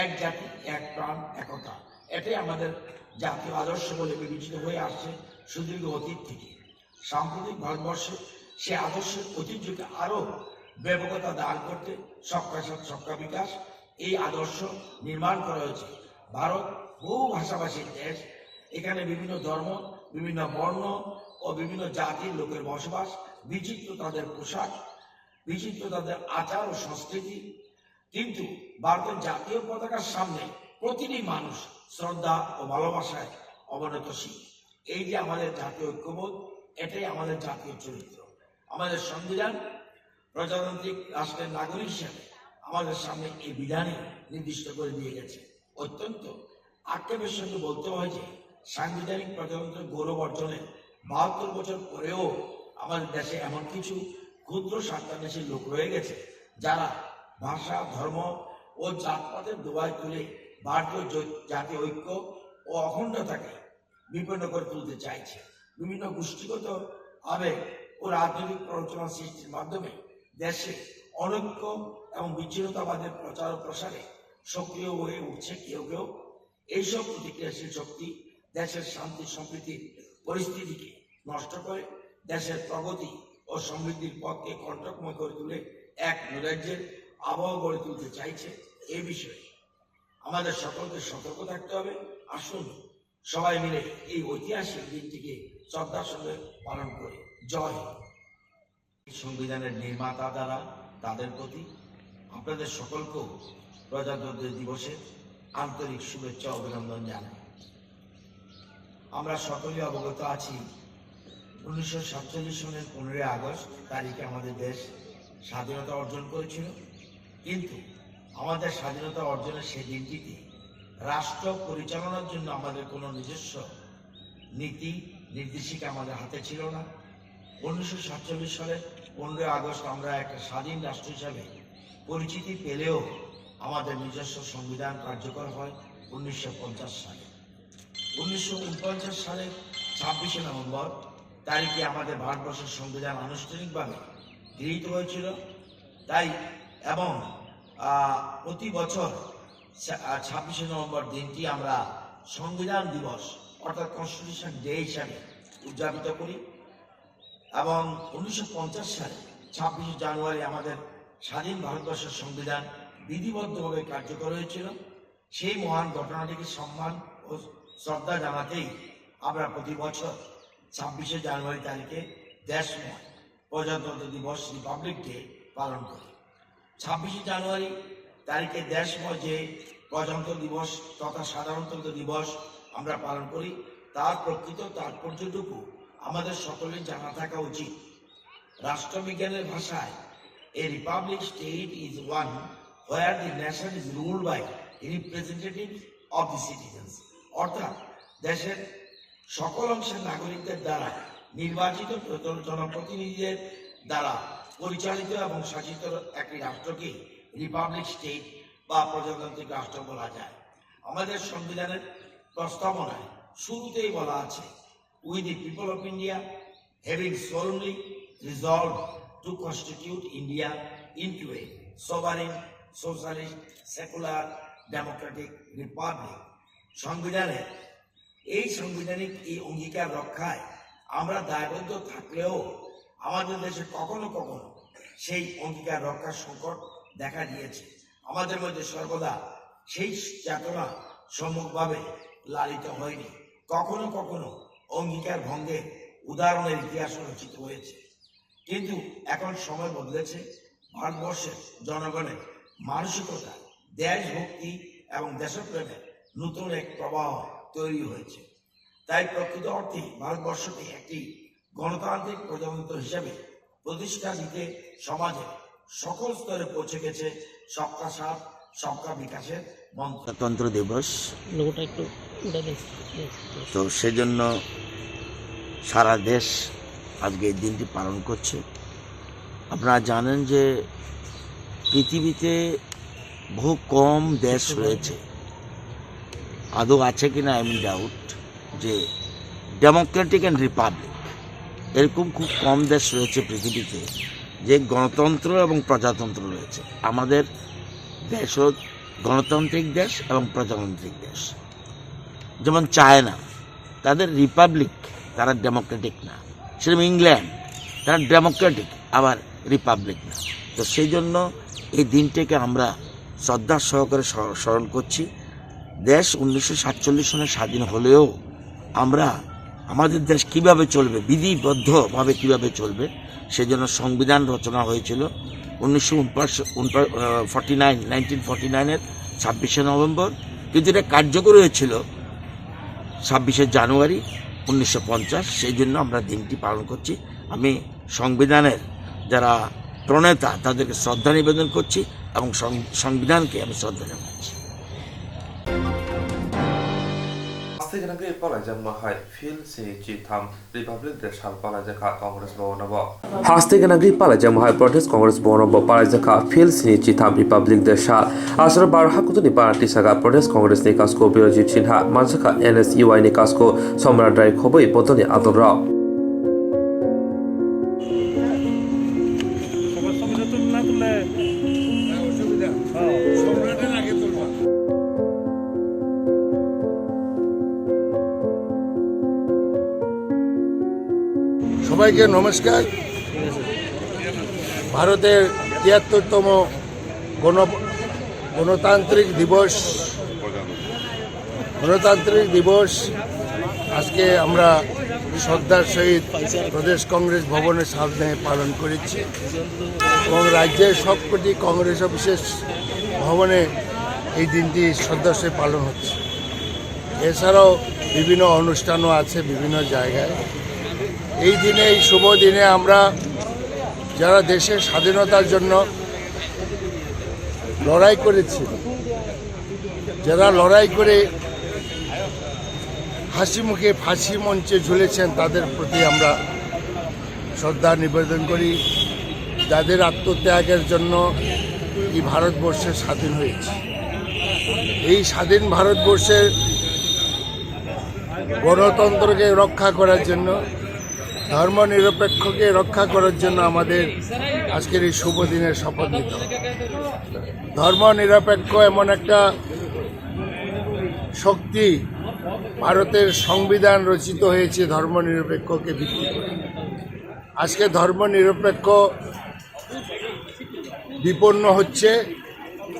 এক জাতি, এক প্রাণ, একতা, এটাই আমাদের জাতীয় আদর্শ বলে বিবেচিত হয়ে আসছে সুদীর্ঘ অতীত থেকে। সাম্প্রতিক ভারতবর্ষে সে আদর্শের ঐতিহ্যকে আরো ব্যাপকতা দান করতে সবকা সাথ সবকা বিকাশ এই আদর্শ নির্মাণ করা হয়েছে। ভারত বহু ভাষাভাষীর দেশ, এখানে বিভিন্ন ধর্ম, বিভিন্ন বর্ণ ও বিভিন্ন জাতির লোকের বসবাস, বিচিত্র তাদের পোশাক, বিচিত্র তাদের আচার ও সংস্কৃতি। কিন্তু ভারতের জাতীয় পতাকার সামনে প্রতিটি মানুষ শ্রদ্ধা ও ভালোবাসায় অবনতশীল। এই যে আমাদের জাতীয় ঐক্যবোধ, এটাই আমাদের জাতীয় চরিত্র। আমাদের সংবিধান প্রজাতান্ত্রিক রাষ্ট্রের নাগরিক হিসেবে আমাদের সামনে এই বিধানই নির্দিষ্ট করে দিয়ে গেছে। অত্যন্ত আক্ষেপের সঙ্গে বলতে হয় যে সাংবিধানিক প্রজাতন্ত্রের গৌরব অর্জনের 72 বছর পরেও আমাদের দেশে এমন কিছু ক্ষুদ্র স্বার্থান্বেষী লোক রয়ে গেছে যারা ভাষা, ধর্ম ও জাতপাতের দোয়ায় তুলে ভারতীয় জাতীয় ঐক্য ও অখণ্ডতাকে বিপন্ন করে তুলতে চাইছে। বিভিন্ন গোষ্ঠীগত আবেগ ও রাজনৈতিক প্ররোচনা সৃষ্টির মাধ্যমে দেশে অনৈক্য এবং বিচ্ছিন্নতাবাদের প্রচার ও প্রসারে সক্রিয় হয়ে উঠছে কেউ কেউ। এইসব প্রতিক্রিয়াশীল শক্তি দেশের শান্তি সম্প্রীতির পরিস্থিতিকে নষ্ট করে দেশের প্রগতি ও সমৃদ্ধির পথকে কণ্টকময় করে তুলে এক নৈরাজ্যের আবহাওয়া গড়ে তুলতে চাইছে। এই বিষয়ে আমাদের সকলকে সতর্ক থাকতে হবে। আসুন সবাই মিলে এই ঐতিহাসিক দিনটিকে শ্রদ্ধার সঙ্গে পালন করি। জয় হিন্দ। সংবিধানের নির্মাতা দ্বারা তাদের প্রতি আপনাদের সকলকেও প্রজাতন্ত্র দিবসের আন্তরিক শুভেচ্ছা অভিনন্দন জানাই। আমরা সকলেই অবগত আছি 1947 সনের 15 আগস্ট তারিখে আমাদের দেশ স্বাধীনতা অর্জন করেছিল। কিন্তু আমাদের স্বাধীনতা অর্জনের সেই দিনটিতে রাষ্ট্র পরিচালনার জন্য আমাদের কোনো নিজস্ব নীতি নির্দেশিকা আমাদের হাতে ছিল না। 1947 সালের 15 আগস্ট আমরা একটা স্বাধীন রাষ্ট্র হিসাবে পরিচিতি পেলেও আমাদের নিজস্ব সংবিধান কার্যকর হয় 1950 সালে। 1949 সালের 26শে নভেম্বর তারিখে আমাদের ভারতবর্ষের সংবিধান আনুষ্ঠানিকভাবে গৃহীত হয়েছিল। তাই এবং প্রতি বছর 26শে নভেম্বর দিনটি আমরা সংবিধান দিবস অর্থাৎ কনস্টিটিউশন ডে হিসাবে উদযাপিত করি। এবং 1950 সালে 26শে জানুয়ারি আমাদের স্বাধীন ভারতবর্ষের সংবিধান বিধিবদ্ধভাবে কার্যকর হয়েছিল। সেই মহান ঘটনাটিকে সম্মান ও শ্রদ্ধা জানাতেই আমরা প্রতি বছর 26শে জানুয়ারি তারিখে দেশময় প্রজাতন্ত্র দিবস রিপাবলিক ডে পালন করি। 26শে জানুয়ারি তারিখে দেশময় যে প্রজাতন্ত্র দিবস তথা সাধারণতন্ত্র দিবস আমরা পালন করি তার প্রকৃত তাৎপর্যটুকু আমাদের সকলের জানা থাকা উচিত। রাষ্ট্রবিজ্ঞানের ভাষায় a republic state is one where the nation is ruled by representatives of the citizens, অর্থাৎ দেশের সকল অংশের নাগরিকদের দ্বারা নির্বাচিত জনপ্রতিনিধিদের দ্বারা পরিচালিত এবং শাসিত একটি রাষ্ট্রকে রিপাবলিক স্টেট বা প্রজাতান্ত্রিক রাষ্ট্র বলা যায়। আমাদের সংবিধানের প্রস্তাবনায় শুরুতেই বলা আছে, We the people of India, having solemnly resolved to constitute India into a sovereign, socialist, secular, democratic republic. সংবিধানে এই সাংবিধানিক এই অঙ্গীকার রক্ষায় আমরা দায়বদ্ধ থাকলেও আমাদের দেশে কখনো কখনো সেই অঙ্গীকার রক্ষার সংকট দেখা দিয়েছে। আমাদের মধ্যে সর্বদা সেই চেতনা সম্মুখভাবে লালিত হয়নি। কখনো কখনো অঙ্গীকার ভঙ্গের উদাহরণের ইতিহাস রচিত হয়েছে। কিন্তু এখন সময় বদলেছে। ভারতবর্ষের জনগণের মানসিকতা, দেশভক্তি এবং দেশপ্রেমের নতুন এক প্রবাহ তৈরি হয়েছে। তাই প্রকৃত অর্থে ভারতবর্ষকে একটি গণতান্ত্রিক প্রজাতন্ত্র হিসেবে প্রতিষ্ঠা দিতে সমাজে সকল স্তরে পৌঁছে গেছে সবকা সাথ সবকা বিকাশের মন্ত্র। গণতন্ত্র দিবস তো সেজন্য সারা দেশ আজকে এই দিনটি পালন করছে। আপনারা জানেন যে পৃথিবীতে বহু কম দেশ রয়েছে, আদৌ আছে কিনা আই এম ডাউট, যে ডেমোক্রেটিক অ্যান্ড রিপাবলিক এরকম খুব কম দেশ রয়েছে পৃথিবীতে যে গণতন্ত্র এবং প্রজাতন্ত্র রয়েছে। আমাদের দেশ হল গণতান্ত্রিক দেশ এবং প্রজাতান্ত্রিক দেশ। যেমন চায়না, তাদের রিপাবলিক, তারা ডেমোক্রেটিক না। সেরকম ইংল্যান্ড, তারা ডেমোক্রেটিক আবার রিপাবলিক না। তো সেই জন্য এই দিনটাকে আমরা শ্রদ্ধার সহকারে স্মরণ করছি। দেশ 1947 সনে স্বাধীন হলেও আমরা আমাদের দেশ কিভাবে চলবে, বিধিবদ্ধভাবে কিভাবে চলবে, সেজন্য সংবিধান রচনা হয়েছিল 1949-এর 26শে নভেম্বর, কিন্তু এটা কার্যকর হয়েছিল 26শে জানুয়ারি 1950। সেই জন্য আমরা দিনটি পালন করছি। আমি সংবিধানের যারা প্রণেতা তাদেরকে শ্রদ্ধা নিবেদন করছি এবং সংবিধানকে আমি শ্রদ্ধা জানাচ্ছি। Hastiganagi palajam mahai fil sinichi tham Republic de Shal palajaka Congress Bhavanabo. Hastiganagi palajam mahai Protest Congress Bhavanabo palajaka fil sinichi tham Republic de Shal. Asra barha kutuni party saga Protest Congress ni kasko Birojit Sinha manjaka NSUI ni kasko somra drai khoboi botoni adorra. সবাইকে নমস্কার। ভারতের ৭৩তম গণতান্ত্রিক দিবস আজকে আমরা শ্রদ্ধার সহিত প্রদেশ কংগ্রেস ভবনের সামনে পালন করেছি এবং রাজ্যের সবকটি কংগ্রেস অফিসের ভবনে এই দিনটি শ্রদ্ধার সহিত পালন হচ্ছে। এছাড়াও বিভিন্ন অনুষ্ঠানও আছে বিভিন্ন জায়গায়। এই দিনে, এই শুভ দিনে আমরা যারা দেশের স্বাধীনতার জন্য লড়াই করেছি, যারা লড়াই করে হাসি মুখে ফাঁসি মঞ্চে ঝুলেছেন, তাদের প্রতি আমরা শ্রদ্ধা নিবেদন করি। যাদের আত্মত্যাগের জন্য এই ভারতবর্ষে স্বাধীন হয়েছে। এই স্বাধীন ভারতবর্ষের গণতন্ত্রকে রক্ষা করার জন্য, ধর্মনিরপেক্ষকে রক্ষা করার জন্য আমাদের আজকের এই শুভ দিনের শপথ নিতে হবে। ধর্মনিরপেক্ষ এমন একটা শক্তি, ভারতের সংবিধান রচিত হয়েছে ধর্মনিরপেক্ষকে ভিত্তি করে। আজকে ধর্মনিরপেক্ষ বিপন্ন হচ্ছে,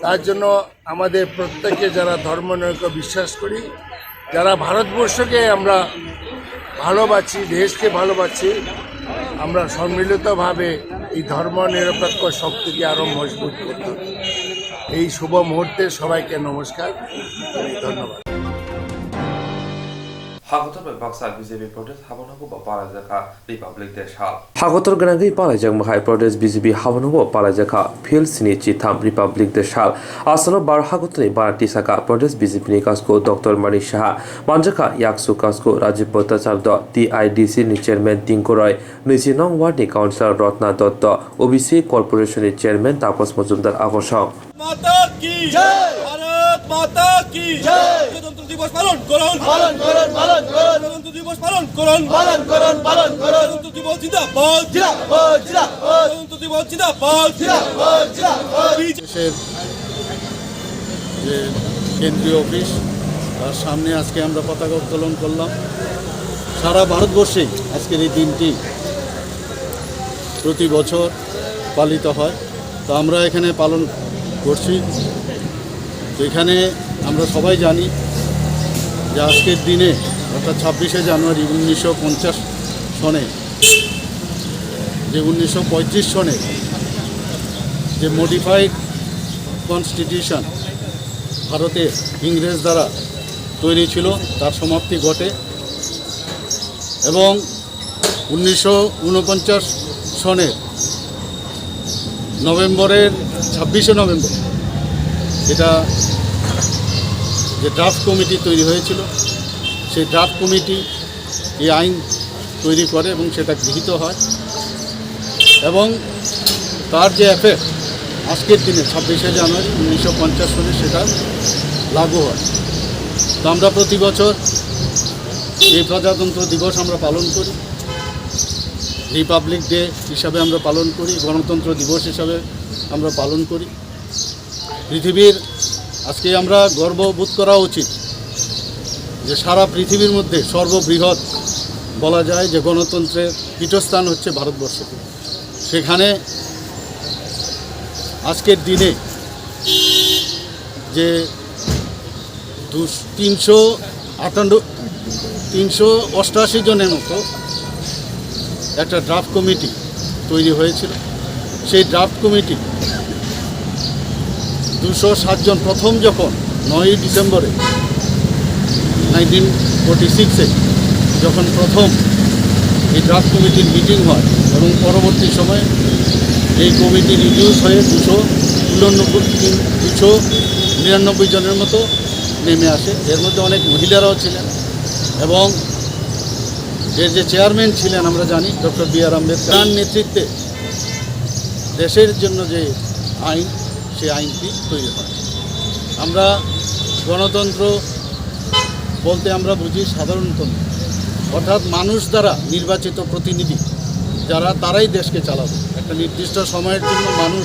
তার জন্য আমাদের প্রত্যেকে যারা ধর্মনিরপেক্ষ বিশ্বাস করি, যারা ভারতবর্ষকে আমরা ভালোবাসি, দেশকে ভালোবাসি, আমরা সম্মিলিতভাবে এই ধর্মনিরপেক্ষ শক্তিকে আরও মজবুত করতে হবে। এই শুভ মুহূর্তে সবাইকে নমস্কার, ধন্যবাদ। Hagotor ganagi palajak mahai Protest BJP habanobo palajaka fil sinichi tham Republic de Shal. Asano bar hagotni barati saka Protest BJP ni kasko Dr. Mani Shaha manjaka yaksu kasko Rajiv Bhattacharya TIDC ni chairman Tinko Roy, 29 nong ward ni councillor Rotna Dotto, OBC Corporation ni chairman Tapas Majumdar Akosong. माता की जय, भारत माता की जय। गणतंत्र दिवस पालन করুন, পালন করুন, পালন করুন। গণতন্ত্র দিবস পালন করুন, পালন করুন, পালন করুন। গণতন্ত্র দিবস জিন্দাবাদ, জিন্দাবাদ, জিন্দাবাদ। গণতন্ত্র দিবস জিন্দাবাদ, জিন্দাবাদ, জিন্দাবাদ। দেশের যে কেন্দ্রীয় অফিস, তার সামনে আজকে আমরা পতাকা উত্তোলন করলাম। সারা ভারতবর্ষে আজকের এই দিনটি প্রতি বছর পালিত হয়, তো আমরা এখানে পালন করছি। তো এখানে আমরা সবাই জানি যে আজকের দিনে অর্থাৎ 26শে জানুয়ারি 1950 সনে, যে 1935 সনে যে মডিফাইড কনস্টিটিউশন ভারতের ইংরেজ দ্বারা তৈরি ছিল, তার সমাপ্তি ঘটে এবং 1949 সনের নভেম্বরের 26শে নভেম্বর এটা যে ড্রাফট কমিটি তৈরি হয়েছিল, সেই ড্রাফট কমিটি এই আইন তৈরি করে এবং সেটা গৃহীত হয় এবং তার যে এফেক্ট আজকের দিনে 26শে জানুয়ারি 1950 সনে সেটা লাগু হয়। তো আমরা প্রতি বছর এই প্রজাতন্ত্র দিবস আমরা পালন করি, রিপাবলিক ডে হিসাবে আমরা পালন করি, গণতন্ত্র দিবস হিসাবে আমরা পালন করি। পৃথিবীর আজকে আমরা গর্ববোধ করা উচিত যে সারা পৃথিবীর মধ্যে সর্ববৃহৎ বলা যায় যে গণতন্ত্রের পীঠস্থান হচ্ছে ভারতবর্ষ। সেখানে আজকের দিনে যে 388 জনের মতো একটা ড্রাফট কমিটি তৈরি হয়েছিল। সেই ড্রাফট কমিটি 207 জন প্রথম যখন 9 ডিসেম্বরে 1946-এ যখন প্রথম এই ড্রাফট কমিটির মিটিং হয় এবং পরবর্তী সময়ে এই কমিটি রিডিউস হয়ে 299 জনের মতো নেমে আসে। এর মধ্যে অনেক মহিলারাও ছিলেন এবং এর যে চেয়ারম্যান ছিলেন আমরা জানি ডক্টর বি আর আম্বেদকর। তার নেতৃত্বে দেশের জন্য যে আইন, সেই আইনটি তৈরি হয়। আমরা গণতন্ত্র বলতে আমরা বুঝি সাধারণতন্ত্র, অর্থাৎ মানুষ দ্বারা নির্বাচিত প্রতিনিধি যারা, তারাই দেশকে চালাবে। একটা নির্দিষ্ট সময়ের জন্য মানুষ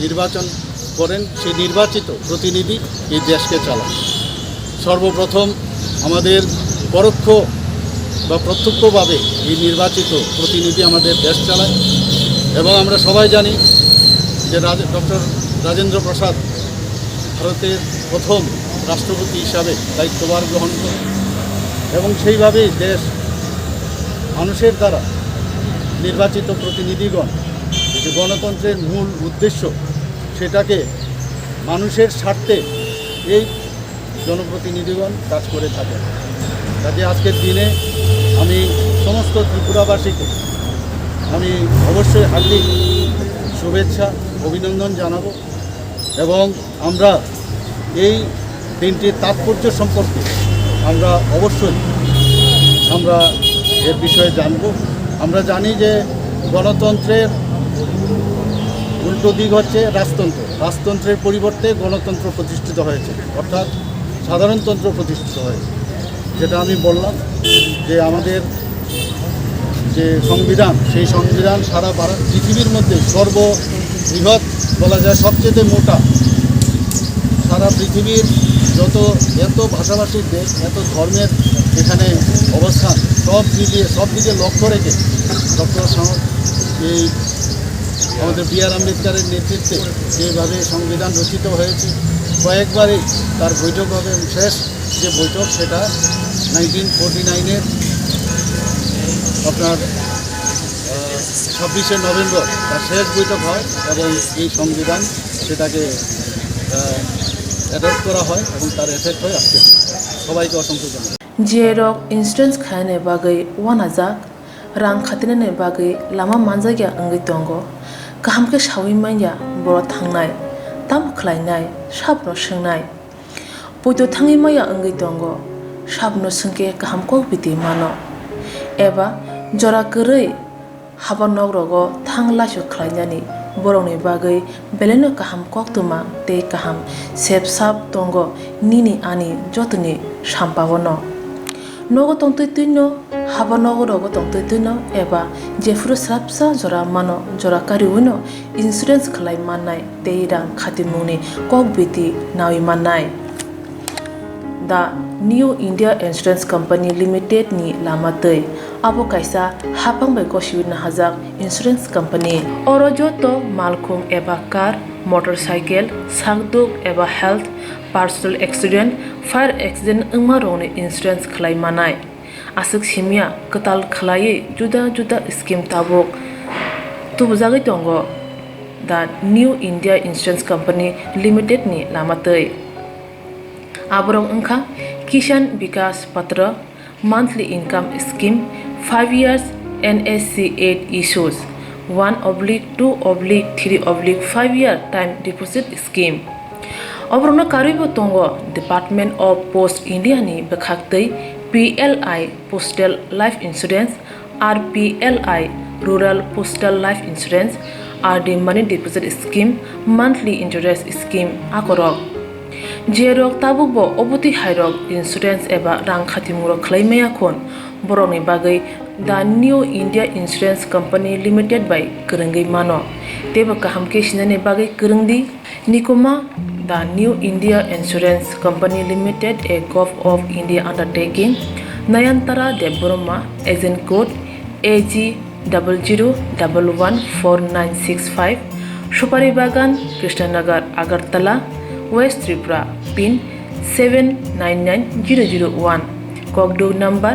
নির্বাচন করেন, সেই নির্বাচিত প্রতিনিধি এই দেশকে চালাবে। সর্বপ্রথম আমাদের পরোক্ষ বা প্রত্যক্ষভাবে এই নির্বাচিত প্রতিনিধি আমাদের দেশ চালায় এবং আমরা সবাই জানি যে ডক্টর রাজেন্দ্র প্রসাদ ভারতের প্রথম রাষ্ট্রপতি হিসাবে দায়িত্বভার গ্রহণ করেন এবং সেইভাবেই দেশ মানুষের দ্বারা নির্বাচিত প্রতিনিধিগণ যে গণতন্ত্রের মূল উদ্দেশ্য, সেটাকে মানুষের স্বার্থে এই জনপ্রতিনিধিগণ কাজ করে থাকেন। কাজে আজকের দিনে আমি সমস্ত ত্রিপুরাবাসীকে আমি অবশ্যই হার্দিক শুভেচ্ছা অভিনন্দন জানাবো এবং আমরা এই দিনটির তাৎপর্য সম্পর্কে আমরা অবশ্যই এর বিষয়ে জানব। আমরা জানি যে গণতন্ত্রের উল্টো দিক হচ্ছে রাজতন্ত্র। রাজতন্ত্রের পরিবর্তে গণতন্ত্র প্রতিষ্ঠিত হয়েছে, অর্থাৎ সাধারণতন্ত্র প্রতিষ্ঠিত হয়েছে। যেটা আমি বললাম যে আমাদের যে সংবিধান, সেই সংবিধান সারা পৃথিবীর মধ্যে সর্ববৃহৎ বলা যায়, সবচেয়ে মোটা। সারা পৃথিবীর এত ভাষাভাষীর দেশ, এত ধর্মের এখানে অবস্থান, সব দিকে লক্ষ্য রেখে এই আমাদের বি আর আম্বেদকরের নেতৃত্বে যেভাবে সংবিধান রচিত হয়েছে, কয়েকবারই তার বৈঠক হবে এবং শেষ যে বৈঠক সেটা 1949-এর আপনার 26শে নভেম্বর তার শেষ বৈঠক হয় এবং এই সংবিধান সেটাকে অ্যাডপ্ট করা হয় এবং তার এফেক্ট হয় আজকে। সবাইকে অসংখ্য ধন্যবাদ। জিএরক ইন্সুরেন্স খায়নে বাগै वानाजाक रां खातिने बागै लामा मानजागिया अंगै दंगो गाहामके सावै माइया बर थांनाय ताम खलायनाय साबनो सोंनाय बयदो थाङै माइया अंगै दंगो साबनो सोंके गाहामको बिदि मानो एबा जरा गोरै हाबा नगरगो थांलासो खलायनानै बरंनि बागै बेलेनो गाहाम कोक्तमा ते गाहाम सेबसाब दंगो निनि आनि जतनि साम्पावनो नगो तंतैतैनो हाबा नगरगो तंतैतैनो एबा जेफुरो स्राबसा जरा मानो जरा कारिउनो इन्सुरेन्स खलाय माननाय ते रां खातिमुनि कक बिदि नावि माननाय दा new India insurance company limited नि लामातै आबो कायसा हापांबाय गसिबिनो हाजाक इंसुरेंस कंपनी अरजो तो मालखुम एबा कार मोटरसाइकेल सागदुक एबा health personal accident fire accident अंगमा रौनि इंसुरेंस खलाय मानाय आसक सिमिया कताल खलायै जुदा जुदा स्कीम ताबुक तुबजागै दंगो दा new India insurance company limited नि लामातै आबरं अंखा किसान विकास पत्र monthly income scheme 5 years NSC 8 issues 1/2/3/5 year time deposit scheme अब्रनो कारिबो तंगो डिपार्टमेंट ऑफ पोस्ट इंडिया नि बखाक्तै PLI postal life insurance RPLI rural postal life insurance RD money deposit scheme monthly interest scheme आकरक जेरक ताबुकबो अबुति हायरक इंसुरेंस एबा रां खातिमुरो खलायमाया खन बरंनि बागै the new India insurance company limited बाय गोरोंगै मानो तेबो गाहामके सिनायनि बागै गोरोंदि निकोमा the new India insurance company limited a gov of India undertaking Nayantara Debbarma agent code AG 00114965 Supari Bagan Krishnanagar Agartala west Tripura pin 799001 Kokdo number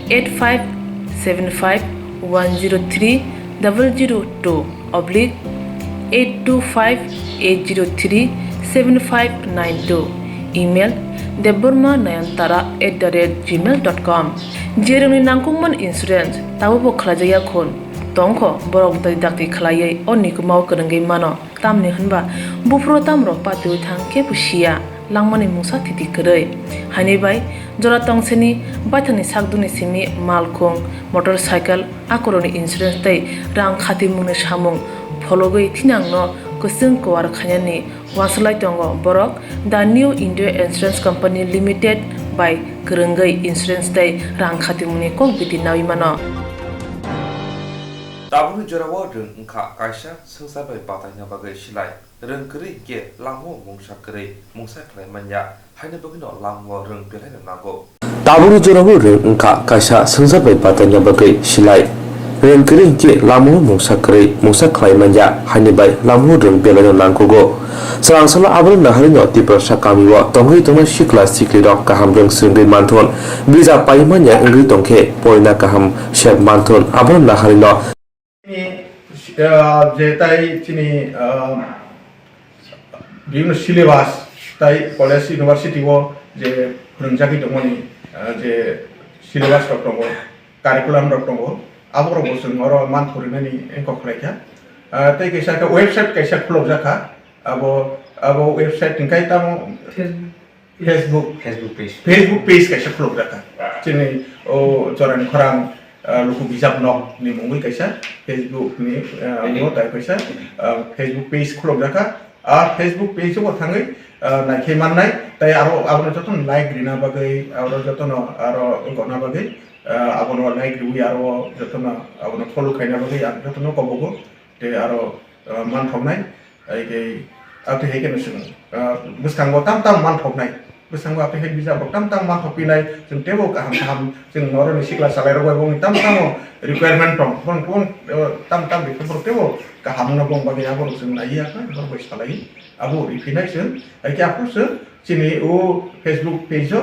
8575103 oblique 8258037592 email debormanayantara@gmail.com jeremni nangkungman insurance tabo khlajaya khon tongkho borok dai dakti khlaiye onni kumaw kanangai mano tamni hanba bufro tamro patui thangke pusia langmani musa titi krei hani bai jora tongseni bathani sakduni simi malkhong motorcycle akoroni insurance tai rang khati mune samung fologoi thinangno kusung kwar khanyani waslai tongo borok the new india insurance company limited by krengai insurance tai rang khati mune kok biti nawi mano Tabung jerawa reng engka kaisa sengsa bai batanya bagai silai reng keri ke langmo mungsa keri mungsa klai manya haine bagino langmo reng pelai nago Tabung jerawa reng engka kaisa sengsa bai batanya bagai silai reng keri ke langmo mungsa keri mungsa klai manya haine bai langmo reng pelai nago go Selangsala abang nahari nyoti persa kami wa tonghi tongna sikla sikli rok kaham reng sengri manton biza paimanya engri tongke poina kaham syed manton abang nahari no যে তাই তিনি বিভিন্ন syllabus তাই college ইউনিভার্সিটিও যে फोरोंजाखि दंमोन जे syllabus रक दङ curriculum रक दङ आबरबो जों अर मान फरिनानि एंक खलायखा तै कैसा वेबसाइट कैसा खुलब जाखा अब वेबसाइट निकाय ताम फेसबुक पेज कैसा खुलब जाखा चिनि ओ जरान खरां लुकु बिजाब नक नि मुंगै कैसा फेसबुक नि मो ताय कैसा फेसबुक पेज खुलब जाखा आ फेसबुक पेज को थाङै नायखे माननाय ताय आरो आबनो जतन लाइक रिना बागै आरो जतन आरो गना बागै आबनो लाइक रिवि आरो जतन आबनो फलो खायना बागै आरो जतन कबगो ते आरो मान थबनाय आइगे आते हेकेन जों बुस्थांगो ताम ताम मान थबनाय बुस्थांगो आते हेक बिजाब ताम ताम मान थपिनाय जों टेबो गाहाम जों नरनि सिक्ला सालायरो बायबो ताम ताम रिक्वायरमेन्ट दं कोन ताम ताम बेफोर टेबो गाहाम न बं बागै आबो जों नायिया का बय सालाय आबो रिफिनाय जों आइके आफोसो चिनि ओ फेसबुक पेजो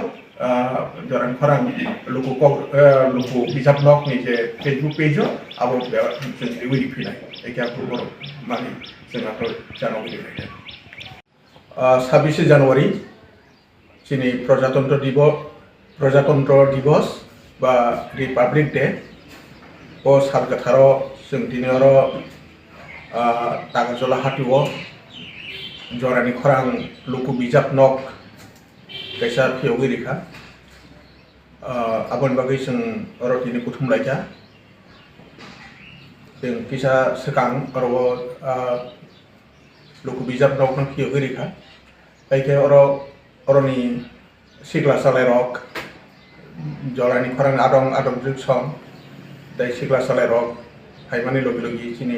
जरान खरां लुकु बिजाब नक नि जे फेसबुक पेजो आबो जों रिफिनाय आइके आफो माने जों आफो जानुवारि 26 জানুয়ারি चिनि प्रजातंत्र दिवस बा रिपाब्लिक डे ओ सारगथारो जों दिनरो तागजला हाटिवो जरानि खरां लुकु बिजाब नक कैसा फियोगै रेखा आबन बागै जों अरतिनि कुथुम लायजा जों किसा सकां अरबो लुकु बिजाब नक न फियोगै रेखा आइके अरनि सिग्ला सालाय रक जरानि खरां आदं जों सम दाय सिग्ला सालाय रक हायमानि लगे लगे चिनि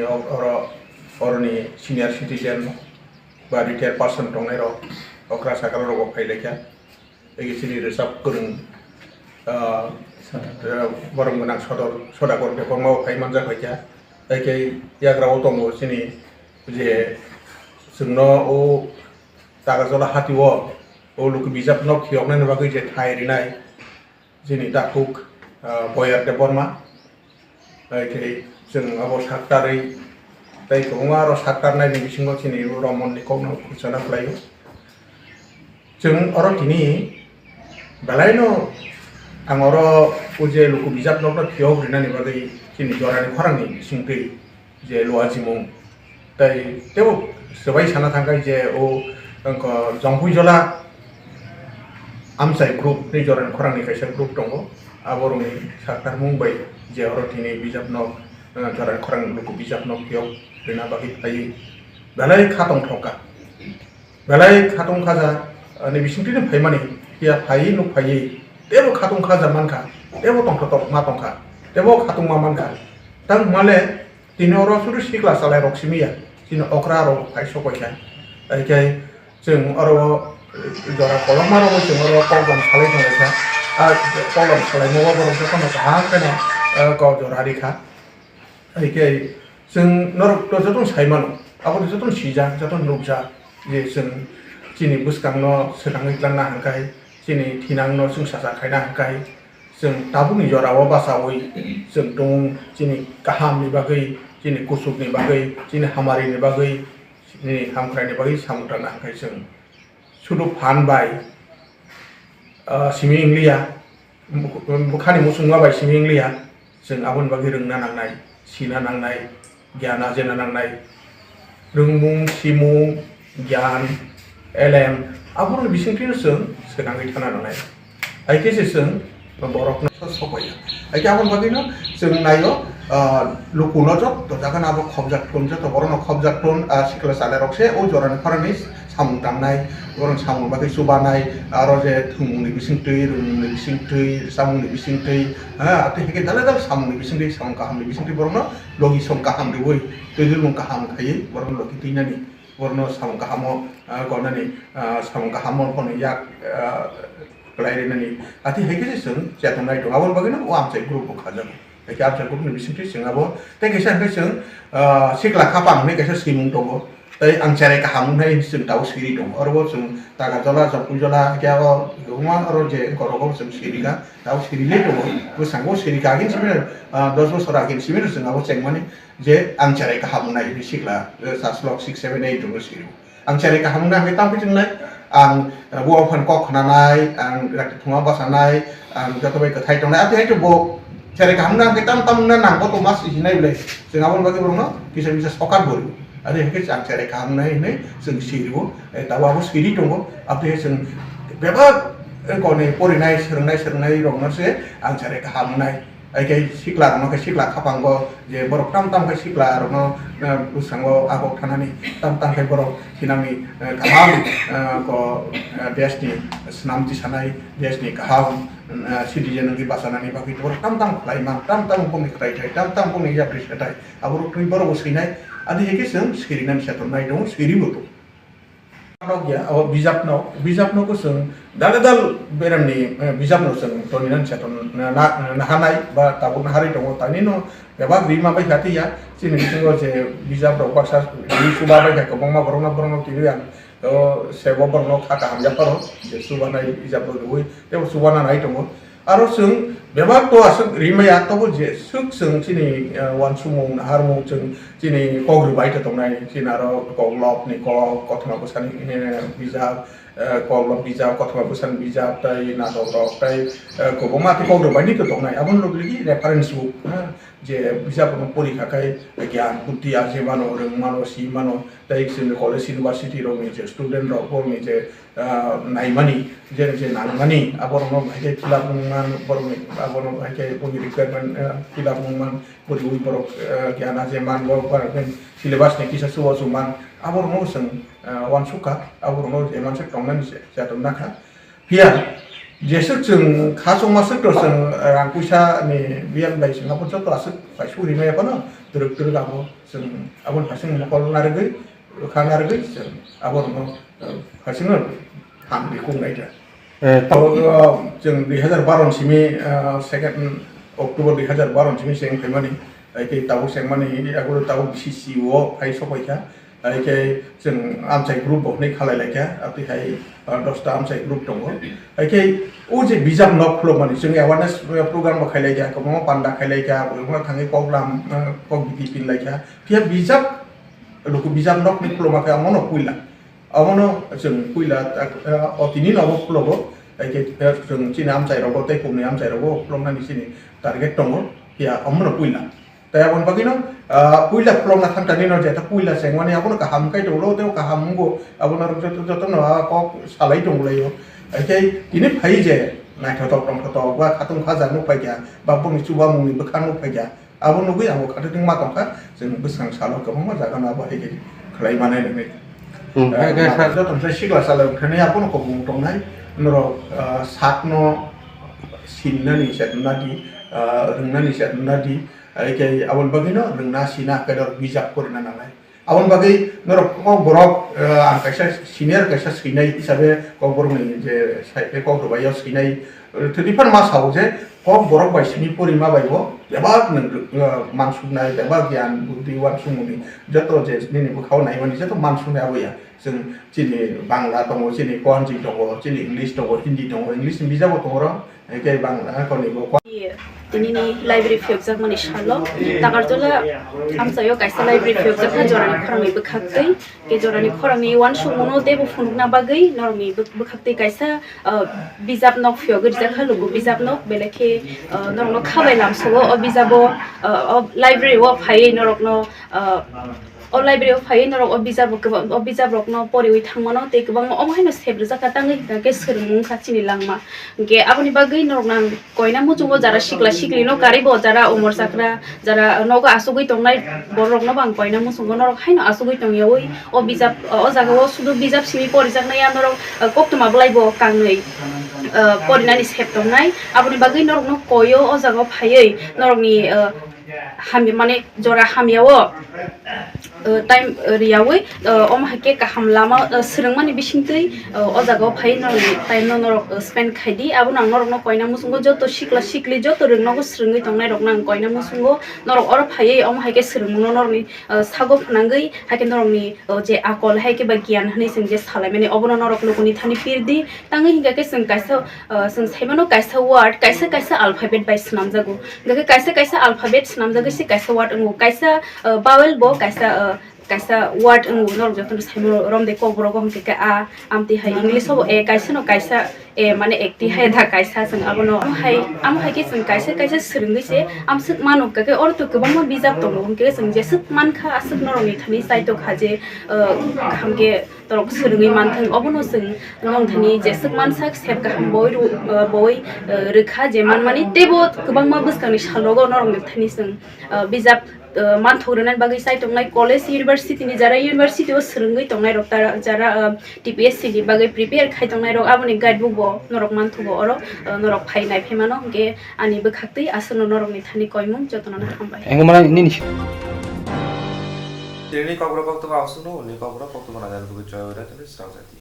अरनि सिनियर सिटिजेन बा रिटायार पार्सन दंनाय रक अक्रा सागाल रक फायलेखा एगे चिनि रेसाब गोरों बरम गोनां सदागर बेफोर माव फायमान जाखायखा आइके याग्राव दङ चिनि जे जोंनो ओ तागाजला हाटिवो ओ लुकु बिजाब नक खियकनाय बागै जे थायरिनाय जोंनि दाखुक बयार दे बर्मा आइके जों अब साक्टारै दाय गोबां आरो साक्टारनाय नि बिसिङाव चिनि रमननि कौनो खुरसाना खालायो जों अर दिनि बेलायनो आं अर उजे लुकु बिजाब नक खियकरिनानि बागै चिनि जरानि खरांनि बिसिंखै जे लुवाजिमुं दाय तेव सबाय साना थांगाय जे ओ अंको जंफुइजला आमसाय ग्रुप नि जरानि खरांनि कैसा ग्रुप दङ आबरनि साक्टार मुंबाय जे अरतिनि बिजाब नक जरानि खरां लुकु बिजाब नक खियक रिना बागै फायै बेलाय खातं थका बेलाय खातं खाजा नि बिसिंथिनि फायमानि किया फायै नु फायै तेबो खातं खाजा मानखा तेबो तंथतक मा तंखा तेबो खातं मा मानखा तां माले तिनि अर सुरु सिक्ला सालाय रक्सिमिया तिनि अक्रा र फायसो कयखा आइके जों अर जरा कलमारो जों अर कलम सालाय दंखा आ कलम सालाय नवा बर जखन हाखना ग जरा रेखा आइके जों नर जतन सायमान आबो जतन सिजा जतन नुजा जे जों chini buskangno sekangi klangna hangkai chini thinangno sung sasa khaina hangkai जों दाबुनि जराव बासावै जों दं जोंनि गाहामनि बागै जोंनि कुसुकनि बागै जोंनि हामारिनि बागै जोंनि हामख्रायनि बागै सामुद्राना हांखाय जों सुदु फानबाय सिमी इंलिया बुखानि मुसुंगा बाय सिमी इंलिया जों आबुन बागै रोंना नांनाय सिना नांनाय गियान आजेना नांनाय रोंमुं सिमुं गियान एलेम आबुन बिसिंथिनो जों सोनाङै थाना नांनाय आइकेसे जों borok na sokoya ai ka abon bagino जों नायो लुकुनो जत तो जागोन आबो खबजात टन जत बरनो खबजात टन सिकला साले रखसे ओ जरान खरनि सामु दामनाय बरन सामु बागै सुबानाय आरो जे थुमुनि बिसिंतै रुमुनि बिसिंतै सामुनि बिसिंतै आते हेके दाले दाल सामुनि बिसिंतै सामु काहामनि बिसिंतै बरनो लगी सम काहाम दिवै तैदुल मुं काहाम खायै बरनो लगी तैनानि बरनो सामु काहामो गनानि सामु काहामो फने याक लायरेनानि आति हेके जों जातम नाय दं आबन बागैनो ओ आमसाय ग्रुप खाजानो हेके आमसाय ग्रुपनि बिसिंथि जोंआबो ते गेसा हेके जों सिकला खापां ने गेसा सिमुं दङ तै आंचारे काहामुनाय जों दाउ सिरि दं अरबो जों तागा जला जपुजला हेकेआबो गोमा अरो जे गरगो जों सिरिगा दाउ सिरिले दङ गोसांगो सिरिगा आगिन सिमे 10 बोसोर आगिन सिमे जोंआबो चेंमानि जे आंचारे काहामुनाय बि सिकला सासलक 6 7 8 दङ सिरि आंचारे काहामुनाय हे तामपि जोंनाय आं बुआफान कक खानाय आं राति थुङा बासानाय आं जतबाय गथाय दंनाय आते हेतु बो चारे काहामुना हे ताम ताम ना नांगो तो मास हिनाय बिलाय जों आबन बागै बरनो किसा किसा सकात बोरो आरो हेके आं चारे काहामुनाय ने जों सिरिबो दावाबो सिरि दङ आते जों बेबा गने परिनाय सोरनाय रंनासे आं चारे काहामुनाय आइके सिकला रंनो सिकला खापांगो जे बरक ताम ताम के सिकला रंनो बुसांगो आगो थानानि ताम ताम के बरक हिनांनि गाहाम को देशनि स्नामथि सानाय देशनि गाहाम सिटिजेननि बासानानि बागै बरक ताम ताम खालायमा ताम ताम बुंनि खायथाय ताम ताम बुंनि जाब्रिसथाय आबरो तुइ बरक सैनाय आदि हेके जों सिरिनानि साथनाय दं सिरिबो दं गया अब बिजाबनो को जों दाल बेरामनि बिजाबनो जों तनिनान साथन नाहानाय बा ताबुन हारि दङ तानिनो बेबा ग्रिमा बाय खातिया जिनि बिथिङाव जे बिजाब दं बासा सुबा बाय खाय गोबांमा बरनो तिरियान तो सेबो बरनो खाका हामजापारो जे सुबानाय बिजाब दङ ते सुबाना नाय दङ आरो जों बेबा तो आसो रिमाया तो जे सुक जों जिनि वान सुमों हारमों जों जिनि कग्रि बायते दंनाय जिनारो कग्लबनि कथमा बोसानि बिजाब कग्लब बिजाब कथमा बोसानि बिजाब ताय नाटक रक ताय गोबांमा कग्रि बायनि तो दंनाय आबन लगिलि रेफारेन्स बुक जे बिजाबनो परीक्षाखाय ज्ञान बुद्धि आजे मानो रोंमानो सि मानो ताय जों कलेज इउनिभार्सिटी रनि जे स्टुडेन्ट रकनि जे नायमानि जे नांमानि आबरनो भाइके खिलाफ मुंमान बरनि आबरनो भाइके बनि रिक्वायरमेन्ट खिलाफ मुंमान बरि उइ बरक ज्ञान आजे मान बरन सिलेबास ने किसा सुवा सुमान आबरनो जों वान सुका आबरनो एमानसे टंनानि जादों नाखा हिया जेसो जों खासं मासो तो जों रां पैसा नि बियान बाय जों आबो जतो आसो फाइसु रिमाया पनो दुरुक आबो जों आबो फासिं मकल नारगै खानारगै जों आबरनो फासिं हाम दिखुंनाय जा जों 2012 सिमी सेकेन्ड अक्टोबर 2012 सिमी सें फैमानि आइके ताबो सेंमानि आगुर ताबो बिसिसिओ फाइ सबायखा आइके जों आमसाय ग्रुप बहनै खालायलायखा आतिहाय 10टा आमसाय ग्रुप दङ आइके ओ जे बिजाब न खुलमानि जों एवारनेस प्रग्राम खालायखा गोबां पान्डा खालायखा गोबां थाङै प्रग्राम कक बिदि पिनलायखा फिया बिजाब लुकु बिजाब न खुलमाखा अमनो कुइला अमनो जों कुइला अतिनि नबो खुलबो आइके जों चिना आमसाय रगो तै कुमनि आमसाय रगो खुलमनानि सिनि टार्गेट दङ फिया अमनो कुइला ताय आबन बागिनो कुइला खुलमना थांतानि न जेता कुइला सेंवानि आबन काहाम काय दौलो देव काहामगो आबन जत न कक सालाय दंलायो आइके तिनि फाइ जे नायथाव टंथाव बा खातुं खाजानो फायगा बा बनि सुबा मुनि बखानो फायगा आबन नुगै आंबो खाथिं मा दंखा जों बोसां सालो गोबां जागोन आबो हायगे खलाय माने नङै जतन सिगला सालो खाने आबन को बुं दंनाय नरो सातनो सिननानि सेतनादि रोंनानि सेतनादि आइके आबन बागिनो रोंना सिना केदर बिजाब करना नालाय आबन बागै नरो ककबरक आं कायसा सिनियर कायसा सैनाय हिसाबै ककबरकनि जे साइडे ककबायाव सैनाय 34 मासाव जे Kokborok by Simi Purima by Wo, Yabak Mansuna, Yabakian, Budi Watsumuni, Jato Jes, Mini Bukau Naiman, Jato Mansuna Awaya, Sing Chini Bangla Tongo, Chini Kwanji Tongo, Chini English Tongo, Hindi Tongo, English in Bizabo Toro, Eke Bangla, Konibo. Tinini library fiogzak mani shalo takarjola amsayo kaisa library fiogzak na jorani khorami bukhaktei ke jorani khorami wan sumuno debo funukna bagai normi bukhaktei kaisa bijap nok fiogri jakha lugu bijap nok belekhe norno khabai lamsogo o bijabo library wa phai norokno o library of high norok o bijab rokno pori ui thangmano te kubang omhaino sebrja katangi ke sirmung khachini langma ge aboni bagai norok nang koina muchungo jara sikla sikli no karibo jara umor sakra jara noga asugui tongnai borok no bang koina muchungo norok haino asugui tongyawi o bijab o jaga o sudu bijab simi pori jaknai norok koktwma blaibo kangnei porinani sep tongnai aboni bagai norok no koyo o jaga phaiei norokni hami mane jora hamiawo time riyawe omhake kaham lama srengmani bisingtei o jaga phai norni time norok spend khaidi abo nang norok no koina musungo joto sikla sikli joto rengno srengoi tongnai rok nang koina musungo norok or phai omhake srengmuno norni sago phnangai hake norokni je akol hake ba gyan hani sing je salai mane obono norok lokuni thani pirdi tangai hinga ke sing kaisa sing saimano kaisa word kaisa alphabet by snamjago gake kaisa alphabet snamjago se kaisa word ngo kaisa vowel bo kaisa word ngo norok joton saimo romde kokborok homke ka a amti hai english hobo e kaisa no kaisa e mane ekti hai da kaisa sing abono am hai ke sing kaisa srungi se am suk manok ka ke or to kubang ma bijap tong homke sing je suk man kha asuk norok ni thani sai to khaje hamke torok srungi man thang abono sing nong thani je suk man sak sep ka ham boy rekha je man mani tebo kubang ma buskani shalogo norok ni thani sing bijap man thogrenan bagai sai tongnai college university ni jara university o srungai tongnai rok jara tpsc ni bagai prepare khai tongnai rok aboni guidebook bo norok man thogo oro norok phai nai phemano ge ani bukhaktei asono norok ni thani koimung jotona hambai engmana nini Ini Kokborok Koktwma asuno, ini Kokborok Koktwma na dan begitu jauh dari Swrangchati.